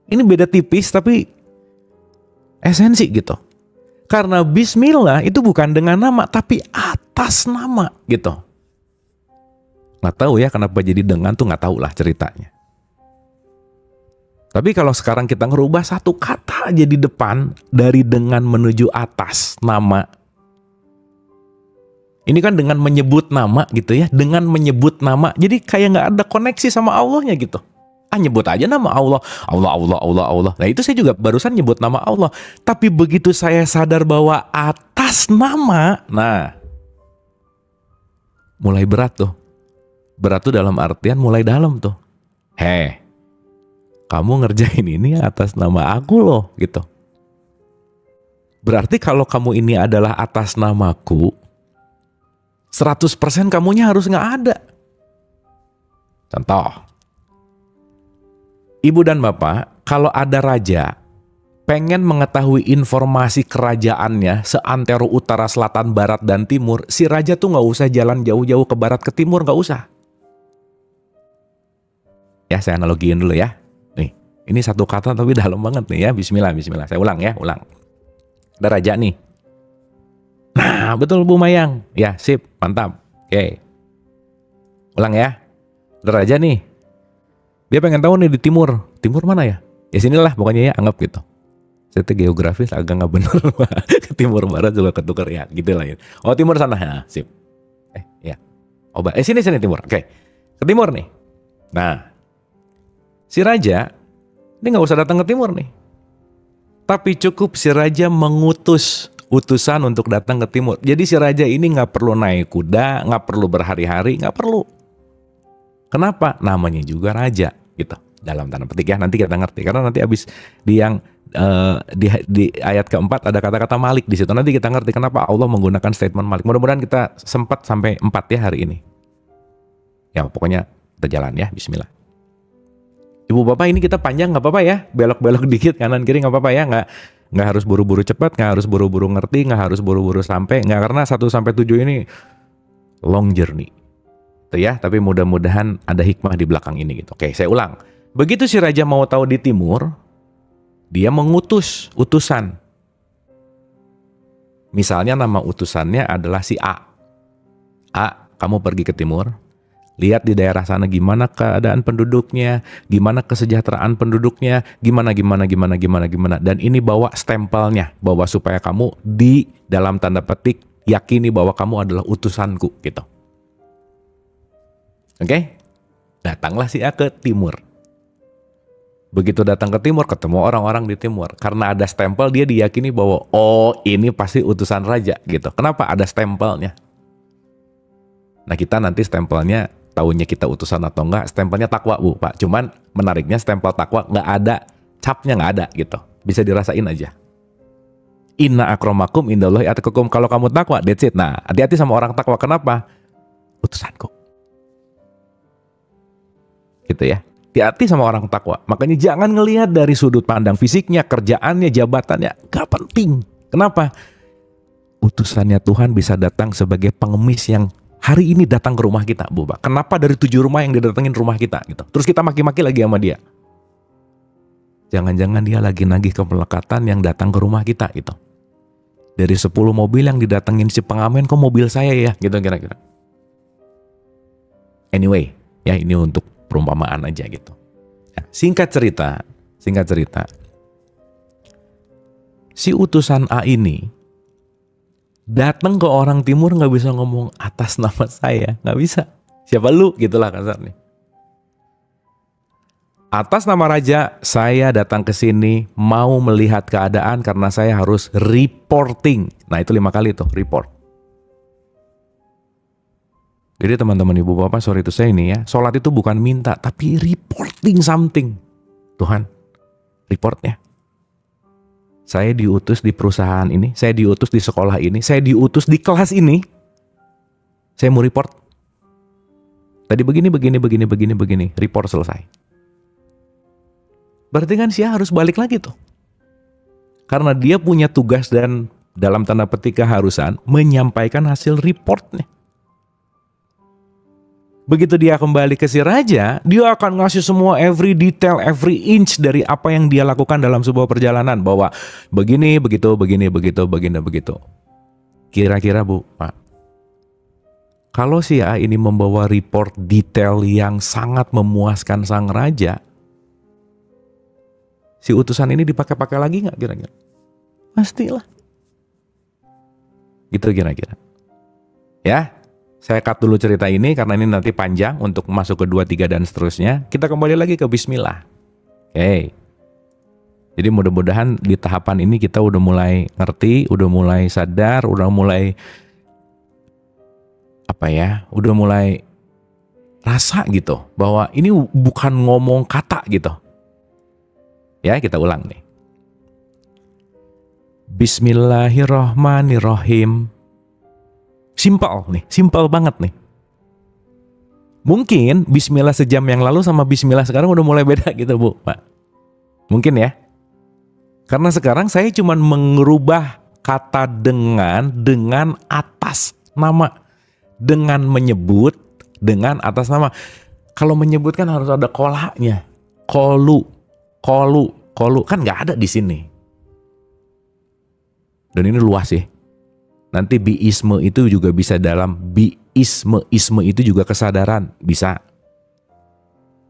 Ini beda tipis, tapi esensi gitu. Karena bismillah itu bukan dengan nama, tapi atas nama gitu. Nggak tahu ya kenapa jadi dengan tuh, nggak tahu lah ceritanya. Tapi kalau sekarang kita ngerubah satu kata aja di depan, dari dengan menuju atas nama. Ini kan dengan menyebut nama gitu ya, dengan menyebut nama. Jadi kayak nggak ada koneksi sama Allahnya gitu. Nyebut aja nama Allah, Allah. Nah itu saya juga barusan nyebut nama Allah. Tapi begitu saya sadar bahwa atas nama, nah mulai berat tuh. Berat tuh dalam artian mulai dalam tuh. Kamu ngerjain ini atas nama aku loh, gitu. Berarti kalau kamu ini adalah atas namaku, 100% kamunya harus nggak ada. Contoh. Ibu dan Bapak, kalau ada raja pengen mengetahui informasi kerajaannya seantero utara, selatan, barat, dan timur, si raja tuh nggak usah jalan jauh-jauh ke barat, ke timur, nggak usah. Ya, saya analogiin dulu ya. Nih, ini satu kata tapi dalam banget nih ya. Bismillah. Saya ulang ya, Ada raja nih. Nah, betul Bu Mayang. Ya, sip, mantap. Oke. Ulang ya. Ada raja nih. Dia pengen tahu nih di timur. Timur mana ya? Ya sinilah pokoknya ya, anggap gitu. Saya tuh geografis agak nggak bener. Ke timur barat juga ketukar ya, gitu lah ya. Oh timur sana, ya, sip. Ya. Sini timur. Oke. Ke timur nih. Nah, si raja ini nggak usah datang ke timur nih. Tapi cukup si raja mengutus utusan untuk datang ke timur. Jadi si raja ini nggak perlu naik kuda, nggak perlu berhari-hari, nggak perlu. Kenapa? Namanya juga raja, gitu. Dalam tanda petik ya, nanti kita ngerti. Karena nanti abis di yang di ayat keempat ada kata-kata Malik di situ. Nanti kita ngerti kenapa Allah menggunakan statement Malik. Mudah-mudahan kita sempat sampai 4 ya hari ini. Ya pokoknya kita jalan ya, bismillah. Ibu bapak ini kita panjang nggak apa-apa ya, belok-belok dikit kanan kiri nggak apa-apa ya, nggak harus buru-buru cepat, nggak harus buru-buru ngerti, nggak harus buru-buru sampai, nggak, karena 1 sampai 7 ini long journey. Ya, tapi mudah-mudahan ada hikmah di belakang ini gitu. Oke, saya ulang. Begitu si raja mau tahu di timur, dia mengutus utusan. Misalnya nama utusannya adalah si A. A, kamu pergi ke timur, lihat di daerah sana gimana keadaan penduduknya, gimana kesejahteraan penduduknya, gimana. Dan ini bawa stempelnya, bawa supaya kamu di dalam tanda petik yakini bahwa kamu adalah utusanku gitu. Oke? Datanglah si A ke timur. Begitu datang ke timur, ketemu orang-orang di timur. Karena ada stempel, dia diyakini bahwa oh ini pasti utusan raja gitu. Kenapa? Ada stempelnya. Nah kita nanti stempelnya, tahunya kita utusan atau enggak, stempelnya takwa Bu Pak. Cuman menariknya stempel takwa nggak ada, capnya nggak ada gitu. Bisa dirasain aja. Inna akramakum indallahi atqakum. Kalau kamu takwa, that's it. Nah hati-hati sama orang takwa. Kenapa? Utusanku. Gitu ya. Hati-hati sama orang takwa. Makanya jangan ngelihat dari sudut pandang fisiknya, kerjaannya, jabatannya. Gak penting. Kenapa? Utusannya Tuhan bisa datang sebagai pengemis yang hari ini datang ke rumah kita, Bu Pak. Kenapa dari 7 rumah yang didatengin rumah kita gitu. Terus kita maki-maki lagi sama dia. Jangan-jangan dia lagi nagih ke pelekatan yang datang ke rumah kita gitu. Dari 10 mobil yang didatengin si pengamen, kok mobil saya ya gitu kira-kira. Anyway, ya ini untuk perumpamaan aja gitu. Nah, singkat cerita, si utusan A ini datang ke orang timur nggak bisa ngomong atas nama saya, nggak bisa. Siapa lu? Gitulah kasarnya. Atas nama raja, saya datang ke sini mau melihat keadaan karena saya harus reporting. Nah itu 5 kali tuh report. Jadi teman-teman ibu bapak, sorry itu saya ini ya, sholat itu bukan minta, tapi reporting something. Tuhan, reportnya. Saya diutus di perusahaan ini, saya diutus di sekolah ini, saya diutus di kelas ini. Saya mau report. Tadi begini, report selesai. Berarti kan dia harus balik lagi tuh. Karena dia punya tugas dan dalam tanda petik keharusan menyampaikan hasil reportnya. Begitu dia kembali ke si raja, dia akan ngasih semua every detail, every inch dari apa yang dia lakukan dalam sebuah perjalanan. Bahwa begini, begitu. Kira-kira Bu, Pak, kalau si A ini membawa report detail yang sangat memuaskan sang raja, si utusan ini dipakai-pakai lagi nggak kira-kira? Pastilah. Gitu kira-kira. Ya. Saya cut dulu cerita ini karena ini nanti panjang untuk masuk ke 2, 3 dan seterusnya. Kita kembali lagi ke bismillah. Oke. Jadi mudah-mudahan di tahapan ini kita udah mulai ngerti, udah mulai sadar, udah mulai udah mulai rasa gitu bahwa ini bukan ngomong kata gitu. Ya, kita ulang nih. Bismillahirrahmanirrahim. Simple banget nih. Mungkin bismillah sejam yang lalu sama bismillah sekarang udah mulai beda gitu Bu, Pak. Mungkin ya. Karena sekarang saya cuma mengubah kata dengan atas nama. Dengan menyebut, dengan atas nama. Kalau menyebut kan harus ada kolaknya. Kolu. Kan nggak ada di sini. Dan ini luas sih. Nanti biisme itu juga bisa dalam biisme itu juga kesadaran, bisa.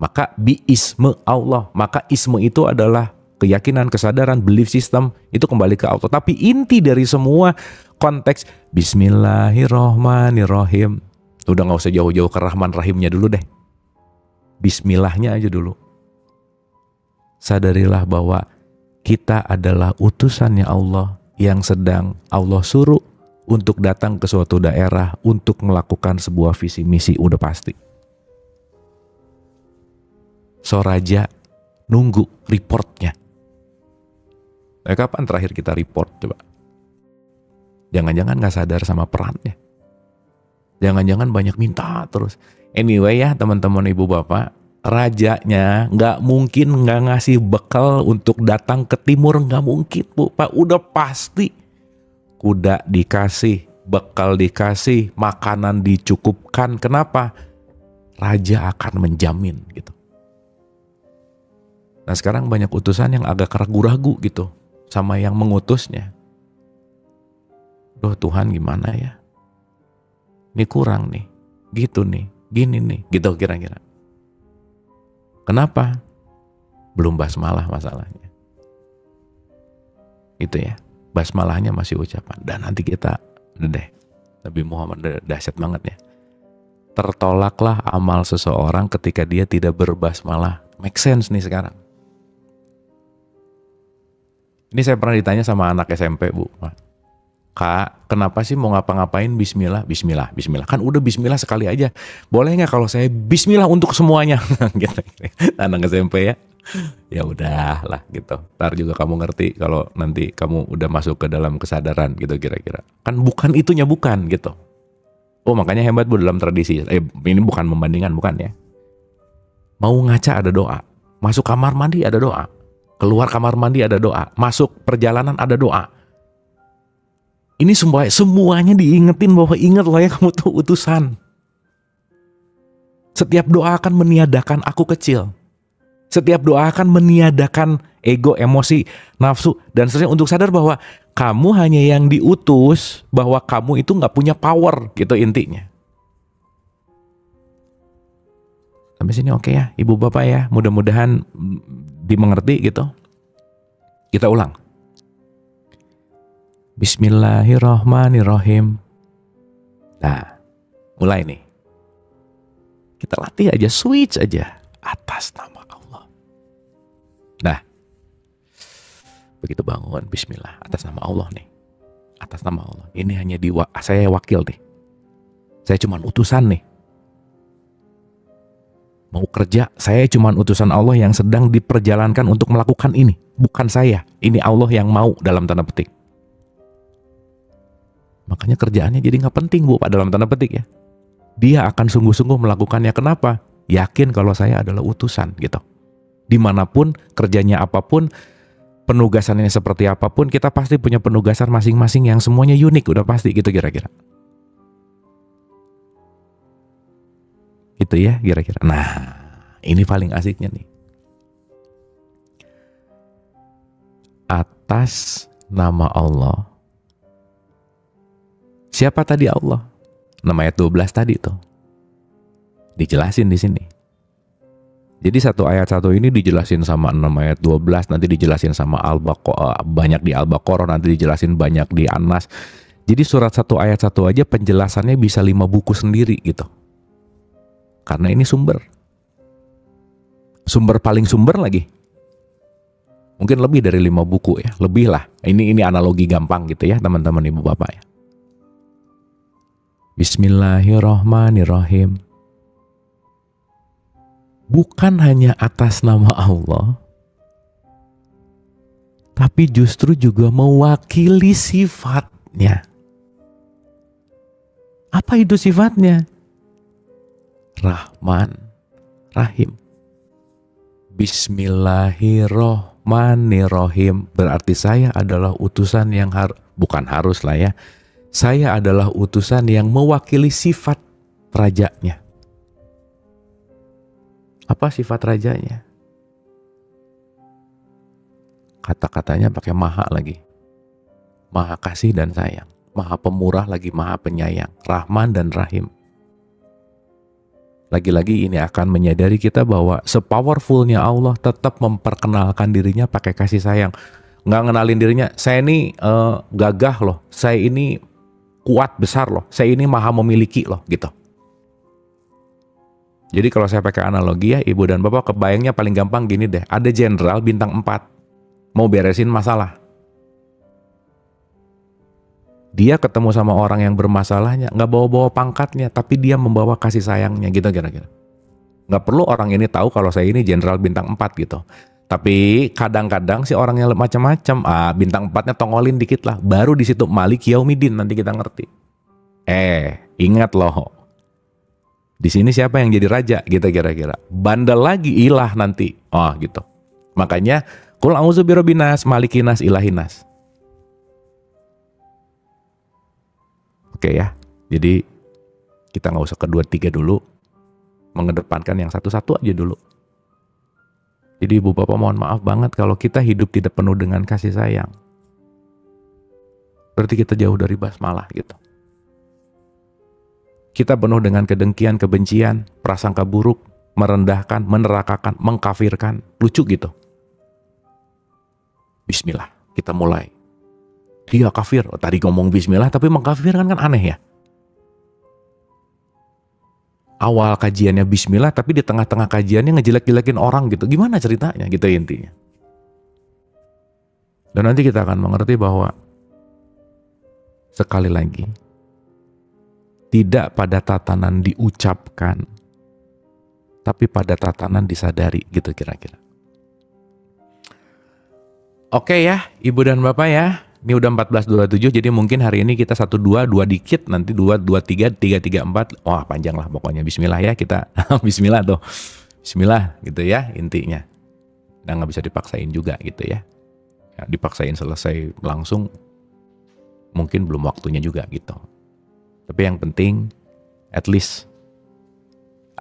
Maka biisme Allah, maka isme itu adalah keyakinan, kesadaran, belief system, itu kembali ke Allah. Tapi inti dari semua konteks Bismillahirrahmanirrahim. Udah nggak usah jauh-jauh ke Rahman Rahimnya dulu deh. Bismillahnya aja dulu. Sadarilah bahwa kita adalah utusannya Allah yang sedang Allah suruh untuk datang ke suatu daerah untuk melakukan sebuah visi misi, udah pasti. So raja nunggu reportnya. Kapan terakhir kita report coba? Jangan-jangan gak sadar sama perannya. Jangan-jangan banyak minta terus. Anyway ya teman-teman ibu bapak, rajanya gak mungkin gak ngasih bekal untuk datang ke timur, gak mungkin Bu Pak, udah pasti. Kuda dikasih, bekal dikasih, makanan dicukupkan. Kenapa? Raja akan menjamin gitu. Nah sekarang banyak utusan yang agak ragu-ragu gitu sama yang mengutusnya. Duh Tuhan gimana ya? Ini kurang nih, gitu nih, gini nih, gitu kira-kira. Kenapa? Belum basmalah masalahnya. Itu ya. Basmalahnya masih ucapan. Dan nanti kita, deh, Nabi Muhammad dahsyat banget ya. Tertolaklah amal seseorang ketika dia tidak berbasmalah. Make sense nih sekarang. Ini saya pernah ditanya sama anak SMP Bu. Kak, kenapa sih mau ngapa-ngapain bismillah? Bismillah. Kan udah bismillah sekali aja. Boleh nggak kalau saya bismillah untuk semuanya? Gitu. Anak SMP ya. Ya udah lah gitu. Ntar juga kamu ngerti kalau nanti kamu udah masuk ke dalam kesadaran gitu kira-kira. Kan bukan itunya bukan gitu. Oh makanya hebat Bu dalam tradisi. Ini bukan membandingkan bukan ya. Mau ngaca ada doa. Masuk kamar mandi ada doa. Keluar kamar mandi ada doa. Masuk perjalanan ada doa. Ini semuanya diingetin bahwa ingat loh ya kamu tuh utusan. Setiap doa akan meniadakan aku kecil. Setiap doa akan meniadakan ego, emosi, nafsu, dan seterusnya untuk sadar bahwa kamu hanya yang diutus, bahwa kamu itu nggak punya power, gitu intinya. Sampai sini oke ya, ibu bapak ya, mudah-mudahan dimengerti gitu. Kita ulang. Bismillahirrahmanirrahim. Nah, mulai nih. Kita latih aja, switch aja atas nama Allah. Nah, begitu bangun, bismillah, atas nama Allah nih. Atas nama Allah. Ini hanya saya wakil nih. Saya cuma utusan nih. Mau kerja, saya cuma utusan Allah yang sedang diperjalankan untuk melakukan ini. Bukan saya, ini Allah yang mau dalam tanda petik. Makanya kerjaannya jadi nggak penting Bu Pak dalam tanda petik ya. Dia akan sungguh-sungguh melakukannya. Kenapa? Yakin kalau saya adalah utusan gitu. Dimanapun, kerjanya apapun, penugasannya seperti apapun, kita pasti punya penugasan masing-masing yang semuanya unik, udah pasti gitu kira-kira. Gitu ya kira-kira. Nah, ini paling asiknya nih. Atas nama Allah. Siapa tadi Allah? Nama ayat 12 tadi tuh. Dijelasin di sini. Jadi satu ayat satu ini dijelasin sama 6 ayat 12, nanti dijelasin sama Al-Baqarah, banyak di Al-Baqarah, nanti dijelasin banyak di An-Nas. Jadi surat satu ayat satu aja penjelasannya bisa 5 buku sendiri gitu. Karena ini sumber paling sumber lagi. Mungkin lebih dari 5 buku ya, lebih lah. Ini analogi gampang gitu ya teman-teman ibu bapak ya. Bismillahirrahmanirrahim. Bukan hanya atas nama Allah, tapi justru juga mewakili sifatnya. Apa itu sifatnya? Rahman, Rahim. Bismillahirrahmanirrahim. Berarti saya adalah utusan yang bukan harus lah ya. Saya adalah utusan yang mewakili sifat rajanya. Apa sifat rajanya? Kata-katanya pakai maha lagi. Maha kasih dan sayang. Maha pemurah lagi maha penyayang. Rahman dan Rahim. Lagi-lagi ini akan menyadari kita bahwa sepowerfulnya Allah tetap memperkenalkan dirinya pakai kasih sayang. Nggak ngenalin dirinya, saya ini gagah loh, saya ini kuat besar loh, saya ini maha memiliki loh gitu. Jadi kalau saya pakai analogi ya ibu dan bapak, kebayangnya paling gampang gini deh. Ada jenderal bintang 4 mau beresin masalah. Dia ketemu sama orang yang bermasalahnya, nggak bawa-bawa pangkatnya, tapi dia membawa kasih sayangnya gitu kira-kira. Nggak perlu orang ini tahu kalau saya ini jenderal bintang 4 gitu. Tapi kadang-kadang si orangnya macam-macam, bintang 4-nya tongolin dikit lah, baru di situ Malik Yaumidin nanti kita ngerti. Ingat loh, di sini siapa yang jadi raja gitu kira-kira. Bandel lagi ilah nanti, gitu. Makanya Qul a'udzu birabbin nas, malikin nas, ilahin nas. Oke ya, jadi kita nggak usah kedua tiga dulu, mengedepankan yang satu-satu aja dulu. Jadi ibu bapak mohon maaf banget kalau kita hidup tidak penuh dengan kasih sayang. Berarti kita jauh dari basmalah gitu. Kita penuh dengan kedengkian, kebencian, prasangka buruk, merendahkan, menerakakan, mengkafirkan, lucu gitu. Bismillah, kita mulai. Dia kafir, tadi ngomong bismillah tapi mengkafirkan kan aneh ya. Awal kajiannya bismillah tapi di tengah-tengah kajiannya ngejelek-jelekin orang gitu. Gimana ceritanya gitu intinya. Dan nanti kita akan mengerti bahwa sekali lagi tidak pada tatanan diucapkan tapi pada tatanan disadari gitu kira-kira. Oke ya ibu dan bapak ya. Ini udah 14.27, jadi mungkin hari ini kita 1-2 dikit, nanti 2-3, 3-3-4. Wah panjang lah pokoknya. Bismillah ya kita. Bismillah tuh. Bismillah gitu ya intinya. Dan nggak bisa dipaksain juga gitu ya. Dipaksain selesai langsung, mungkin belum waktunya juga gitu. Tapi yang penting, at least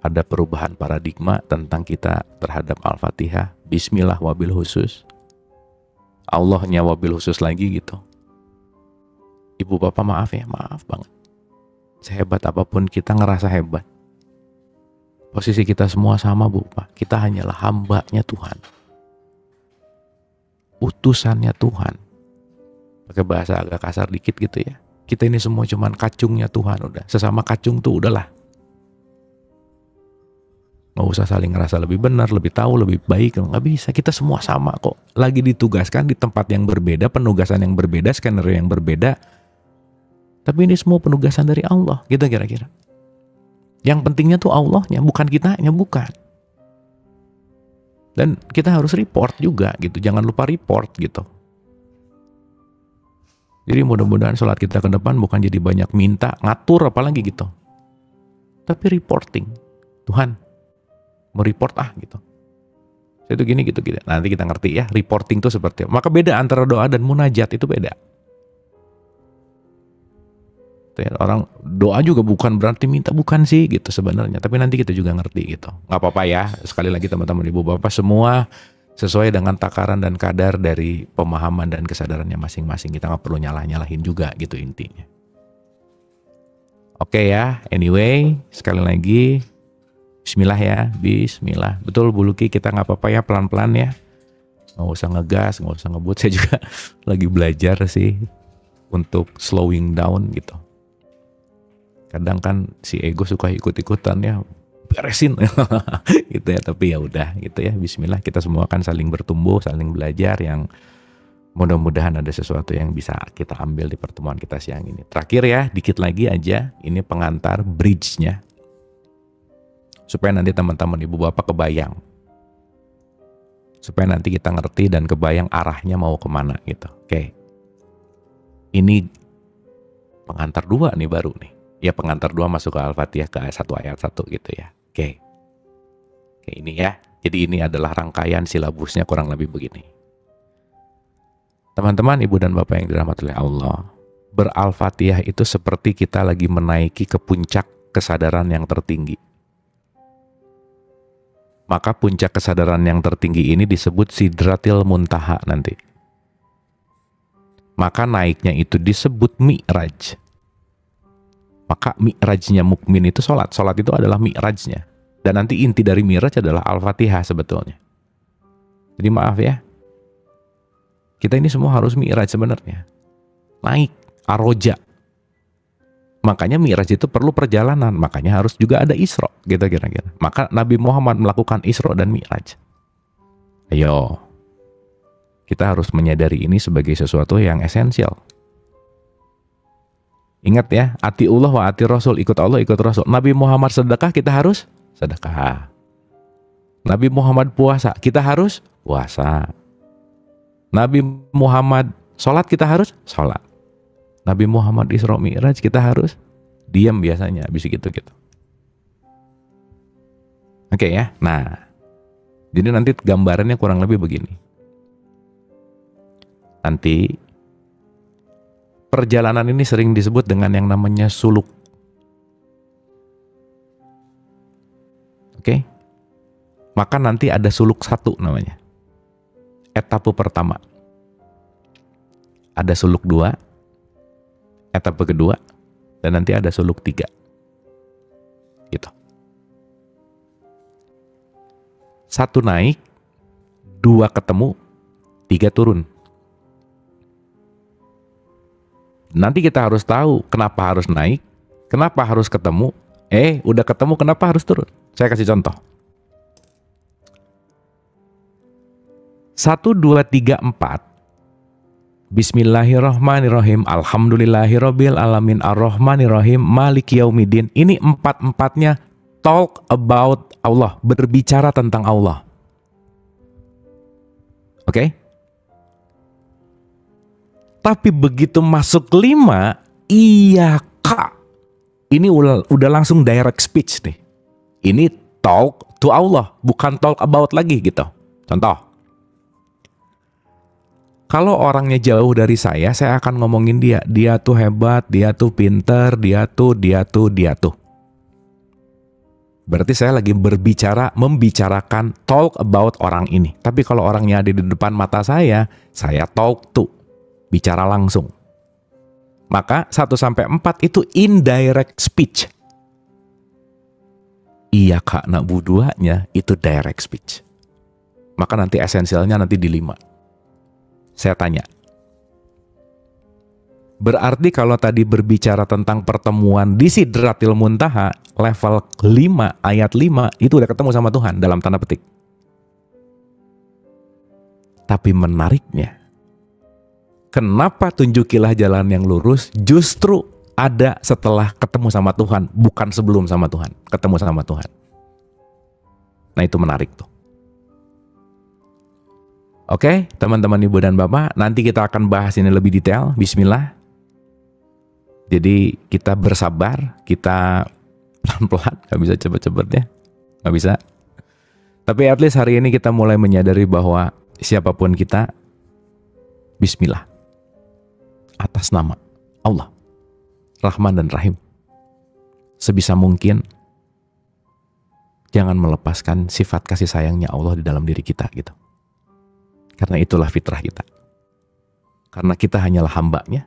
ada perubahan paradigma tentang kita terhadap Al-Fatihah. Bismillah wabil khusus. Allahnya wabil khusus lagi gitu. Ibu bapak maaf ya, maaf banget. Sehebat apapun kita ngerasa hebat. Posisi kita semua sama bu pak. Kita hanyalah hambanya Tuhan. Utusannya Tuhan. Pakai bahasa agak kasar dikit gitu ya. Kita ini semua cuman kacungnya Tuhan udah. Sesama kacung tuh udahlah. Nggak usah saling ngerasa lebih benar, lebih tahu, lebih baik. Nggak bisa, kita semua sama kok. Lagi ditugaskan di tempat yang berbeda, penugasan yang berbeda, skenario yang berbeda. Tapi ini semua penugasan dari Allah, gitu kira-kira. Yang pentingnya tuh Allahnya, bukan kitanya, bukan. Dan kita harus report juga gitu, jangan lupa report gitu. Jadi mudah-mudahan sholat kita ke depan bukan jadi banyak minta, ngatur apalagi gitu. Tapi reporting. Tuhan, mau report gitu. Saya tuh gini gitu. Nanti kita ngerti ya, reporting itu seperti apa. Maka beda antara doa dan munajat itu beda. Orang doa juga bukan berarti minta, bukan sih gitu sebenarnya. Tapi nanti kita juga ngerti gitu. Nggak apa-apa ya. Sekali lagi teman-teman ibu bapak semua sesuai dengan takaran dan kadar dari pemahaman dan kesadarannya masing-masing. Kita nggak perlu nyalahin juga gitu intinya. Oke ya. Anyway, sekali lagi Bismillah ya. Bismillah. Betul Bu Luki, kita nggak apa-apa ya, pelan-pelan ya. Nggak usah ngegas, nggak usah ngebut. Saya juga lagi belajar sih untuk slowing down gitu. Kadang kan si ego suka ikut-ikutan ya, beresin gitu ya, tapi ya udah gitu ya. Bismillah, kita semua kan saling bertumbuh, saling belajar, yang mudah-mudahan ada sesuatu yang bisa kita ambil di pertemuan kita siang ini. Terakhir ya, dikit lagi aja, ini pengantar bridge-nya supaya nanti teman-teman ibu bapak kebayang, supaya nanti kita ngerti dan kebayang arahnya mau kemana gitu. Oke, ini pengantar 2 nih baru nih. Ya pengantar 2 masuk ke Al-Fatihah ke ayat 1 gitu ya. Oke, ini ya. Jadi ini adalah rangkaian silabusnya kurang lebih begini. Teman-teman, ibu dan bapak yang dirahmati oleh Allah, ber-Al-Fatihah itu seperti kita lagi menaiki ke puncak kesadaran yang tertinggi. Maka puncak kesadaran yang tertinggi ini disebut Sidratil Muntaha nanti. Maka naiknya itu disebut Mi'raj. Maka mi'rajnya mukmin itu sholat. Sholat itu adalah mi'rajnya. Dan nanti inti dari mi'raj adalah Al-Fatihah sebetulnya. Jadi maaf ya, kita ini semua harus mi'raj sebenarnya. Naik, aroja. Makanya mi'raj itu perlu perjalanan. Makanya harus juga ada Isra gitu kira-kira. Maka Nabi Muhammad melakukan Isra dan mi'raj. Ayo, kita harus menyadari ini sebagai sesuatu yang esensial. Ingat ya, atiullah wa ati Rasul, ikut Allah, ikut Rasul. Nabi Muhammad sedekah, kita harus sedekah. Nabi Muhammad puasa, kita harus puasa. Nabi Muhammad sholat, kita harus sholat. Nabi Muhammad Isra Mi'raj, kita harus diam biasanya, habis gitu. Oke ya, nah. Jadi nanti gambarannya kurang lebih begini. Nanti perjalanan ini sering disebut dengan yang namanya suluk. Oke? Maka nanti ada suluk 1 namanya. Etape pertama. Ada suluk 2. Etape kedua. Dan nanti ada suluk 3. Gitu. 1 naik, 2 ketemu, 3 turun. Nanti kita harus tahu kenapa harus naik, kenapa harus ketemu, udah ketemu kenapa harus turun. Saya kasih contoh. 1, 2, 3, 4. Bismillahirrahmanirrahim. Alhamdulillahirabbil alamin arrahmanirrahim maliki yaumiddin. Ini 4-4-nya talk about Allah, berbicara tentang Allah. Oke? Tapi begitu masuk 5, iya kak. Ini udah langsung direct speech nih. Ini talk to Allah, bukan talk about lagi gitu. Contoh. Kalau orangnya jauh dari saya akan ngomongin dia. Dia tuh hebat, dia tuh pinter, dia tuh. Berarti saya lagi membicarakan talk about orang ini. Tapi kalau orangnya ada di depan mata saya talk to. Bicara langsung. Maka 1-4 itu indirect speech. Iya kak, nakbu 2-nya itu direct speech. Maka nanti esensialnya nanti di 5. Saya tanya. Berarti kalau tadi berbicara tentang pertemuan di Sidratil Muntaha, level 5, ayat 5, itu udah ketemu sama Tuhan dalam tanda petik. Tapi menariknya, kenapa tunjukilah jalan yang lurus justru ada setelah ketemu sama Tuhan, bukan sebelum sama Tuhan, ketemu sama Tuhan. Nah itu menarik tuh. Oke, teman-teman ibu dan bapak, nanti kita akan bahas ini lebih detail. Bismillah. Jadi kita bersabar, kita pelan-pelan, gak bisa cepet-cepet ya, gak bisa. Tapi at least hari ini kita mulai menyadari bahwa siapapun kita, Bismillah, atas nama Allah, Rahman dan Rahim. Sebisa mungkin, jangan melepaskan sifat kasih sayangnya Allah di dalam diri kita gitu. Karena itulah fitrah kita. Karena kita hanyalah hambanya.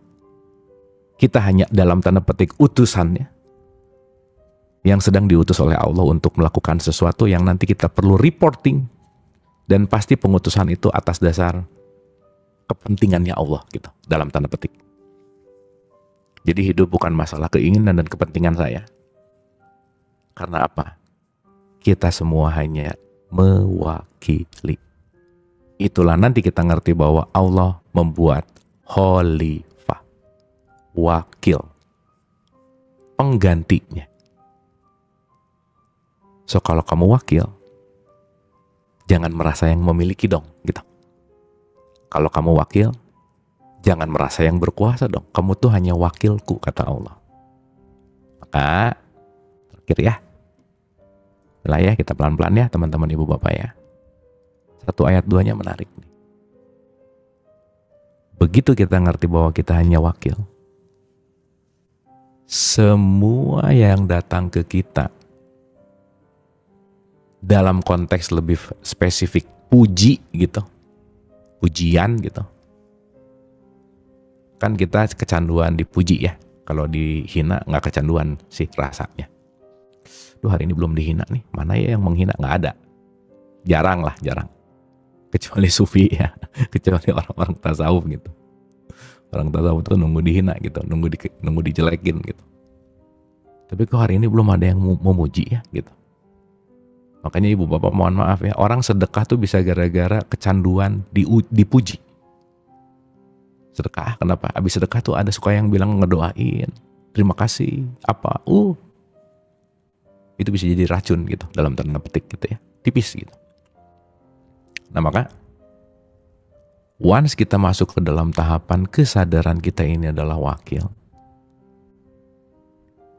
Kita hanya dalam tanda petik utusannya. Yang sedang diutus oleh Allah untuk melakukan sesuatu yang nanti kita perlu reporting. Dan pasti pengutusan itu atas dasar kepentingannya Allah gitu. Dalam tanda petik. Jadi hidup bukan masalah keinginan dan kepentingan saya. Karena apa? Kita semua hanya mewakili. Itulah nanti kita ngerti bahwa Allah membuat khalifah, wakil, penggantinya. So kalau kamu wakil, jangan merasa yang memiliki dong, gitu. Kalau kamu wakil, jangan merasa yang berkuasa dong. Kamu tuh hanya wakilku, kata Allah. Maka, terakhir ya. Lah ya, kita pelan-pelan ya teman-teman ibu bapak ya. 1 ayat 2-nya menarik nih. Begitu kita ngerti bahwa kita hanya wakil, semua yang datang ke kita dalam konteks lebih spesifik puji gitu, pujian gitu. Kan kita kecanduan dipuji ya. Kalau dihina nggak kecanduan sih rasanya. Duh, hari ini belum dihina nih. Mana ya yang menghina? Nggak ada. Jarang lah, jarang. Kecuali sufi ya, kecuali orang-orang tasawuf gitu. Orang tasawuf tuh nunggu dihina gitu, nunggu dijelekin gitu. Tapi kok hari ini belum ada yang memuji ya gitu. Makanya ibu bapak mohon maaf ya, orang sedekah tuh bisa gara-gara kecanduan dipuji. Sedekah kenapa? Abis sedekah tuh ada suka yang bilang ngedoain, terima kasih, apa, itu bisa jadi racun gitu dalam tanda petik gitu ya, tipis gitu. Nah maka once kita masuk ke dalam tahapan kesadaran kita ini adalah wakil,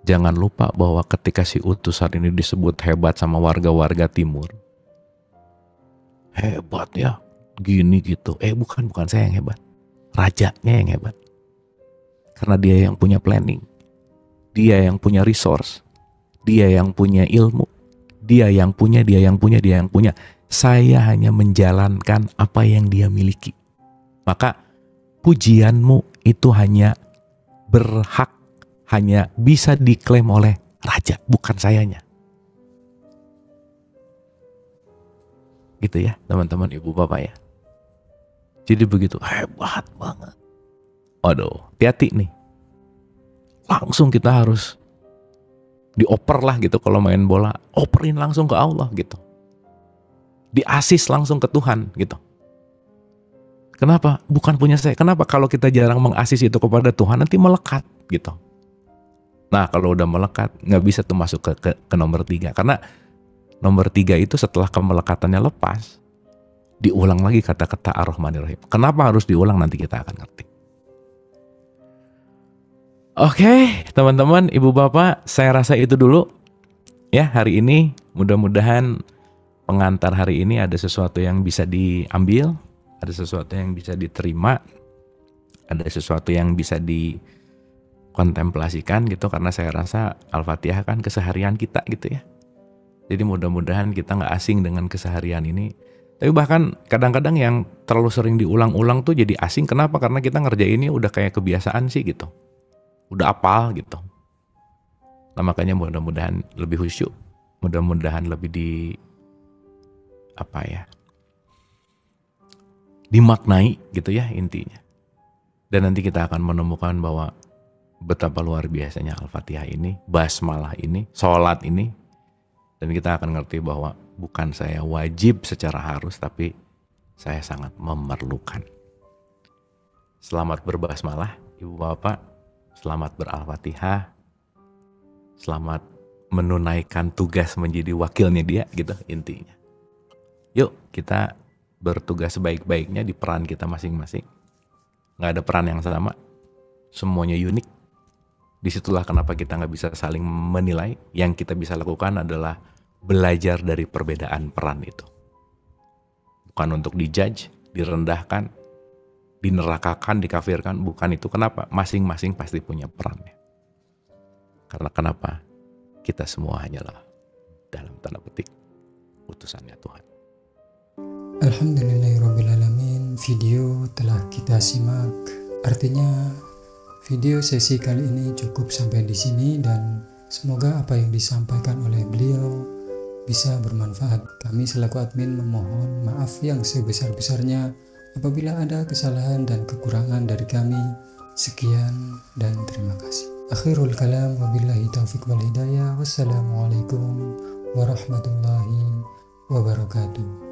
jangan lupa bahwa ketika si utusan ini disebut hebat sama warga-warga timur, hebat ya gini gitu, bukan saya yang hebat, rajanya yang hebat, karena dia yang punya planning, dia yang punya resource, dia yang punya ilmu, dia yang punya. Saya hanya menjalankan apa yang dia miliki. Maka pujianmu itu hanya berhak, hanya bisa diklaim oleh raja, bukan sayanya. Gitu ya teman-teman ibu bapak ya. Jadi begitu, hebat banget. Waduh, hati-hati nih. Langsung kita harus dioper lah gitu kalau main bola. Operin langsung ke Allah gitu. Diasis langsung ke Tuhan gitu. Kenapa? Bukan punya saya. Kenapa? Kalau kita jarang mengasis itu kepada Tuhan, nanti melekat gitu. Nah kalau udah melekat, nggak bisa tuh masuk ke nomor 3. Karena nomor 3 itu setelah kemelekatannya lepas, diulang lagi kata-kata Ar-Rahmanir-Rahim. Kenapa harus diulang? Nanti kita akan ngerti. Oke, teman-teman, ibu bapak, saya rasa itu dulu ya hari ini. Mudah-mudahan pengantar hari ini ada sesuatu yang bisa diambil, ada sesuatu yang bisa diterima, ada sesuatu yang bisa dikontemplasikan gitu, karena saya rasa Al-Fatihah kan keseharian kita gitu ya. Jadi mudah-mudahan kita nggak asing dengan keseharian ini. Tapi bahkan kadang-kadang yang terlalu sering diulang-ulang tuh jadi asing. Kenapa? Karena kita ngerjainnya udah kayak kebiasaan sih gitu. Udah apal gitu. Nah makanya mudah-mudahan lebih khusyuk, mudah-mudahan lebih dimaknai gitu ya intinya. Dan nanti kita akan menemukan bahwa betapa luar biasanya Al-Fatihah ini, basmalah ini, sholat ini. Dan kita akan ngerti bahwa bukan saya wajib secara harus, tapi saya sangat memerlukan. Selamat berbasmalah ibu bapak, selamat ber-Al-Fatihah, selamat menunaikan tugas menjadi wakilnya dia gitu intinya. Yuk kita bertugas sebaik-baiknya di peran kita masing-masing. Nggak ada peran yang sama, semuanya unik. Disitulah kenapa kita nggak bisa saling menilai. Yang kita bisa lakukan adalah belajar dari perbedaan peran itu. Bukan untuk dijudge, direndahkan, dinerakakan, dikafirkan. Bukan itu. Kenapa? Masing-masing pasti punya perannya. Karena kenapa? Kita semua hanyalah, dalam tanda petik, utusannya Tuhan. Alhamdulillahirrabbilalamin, video telah kita simak. Artinya video sesi kali ini cukup sampai di sini, dan semoga apa yang disampaikan oleh beliau bisa bermanfaat. Kami selaku admin memohon maaf yang sebesar-besarnya apabila ada kesalahan dan kekurangan dari kami. Sekian dan terima kasih. Akhirul kalam, wabillahi taufiq wal hidayah. Wassalamualaikum warahmatullahi wabarakatuh.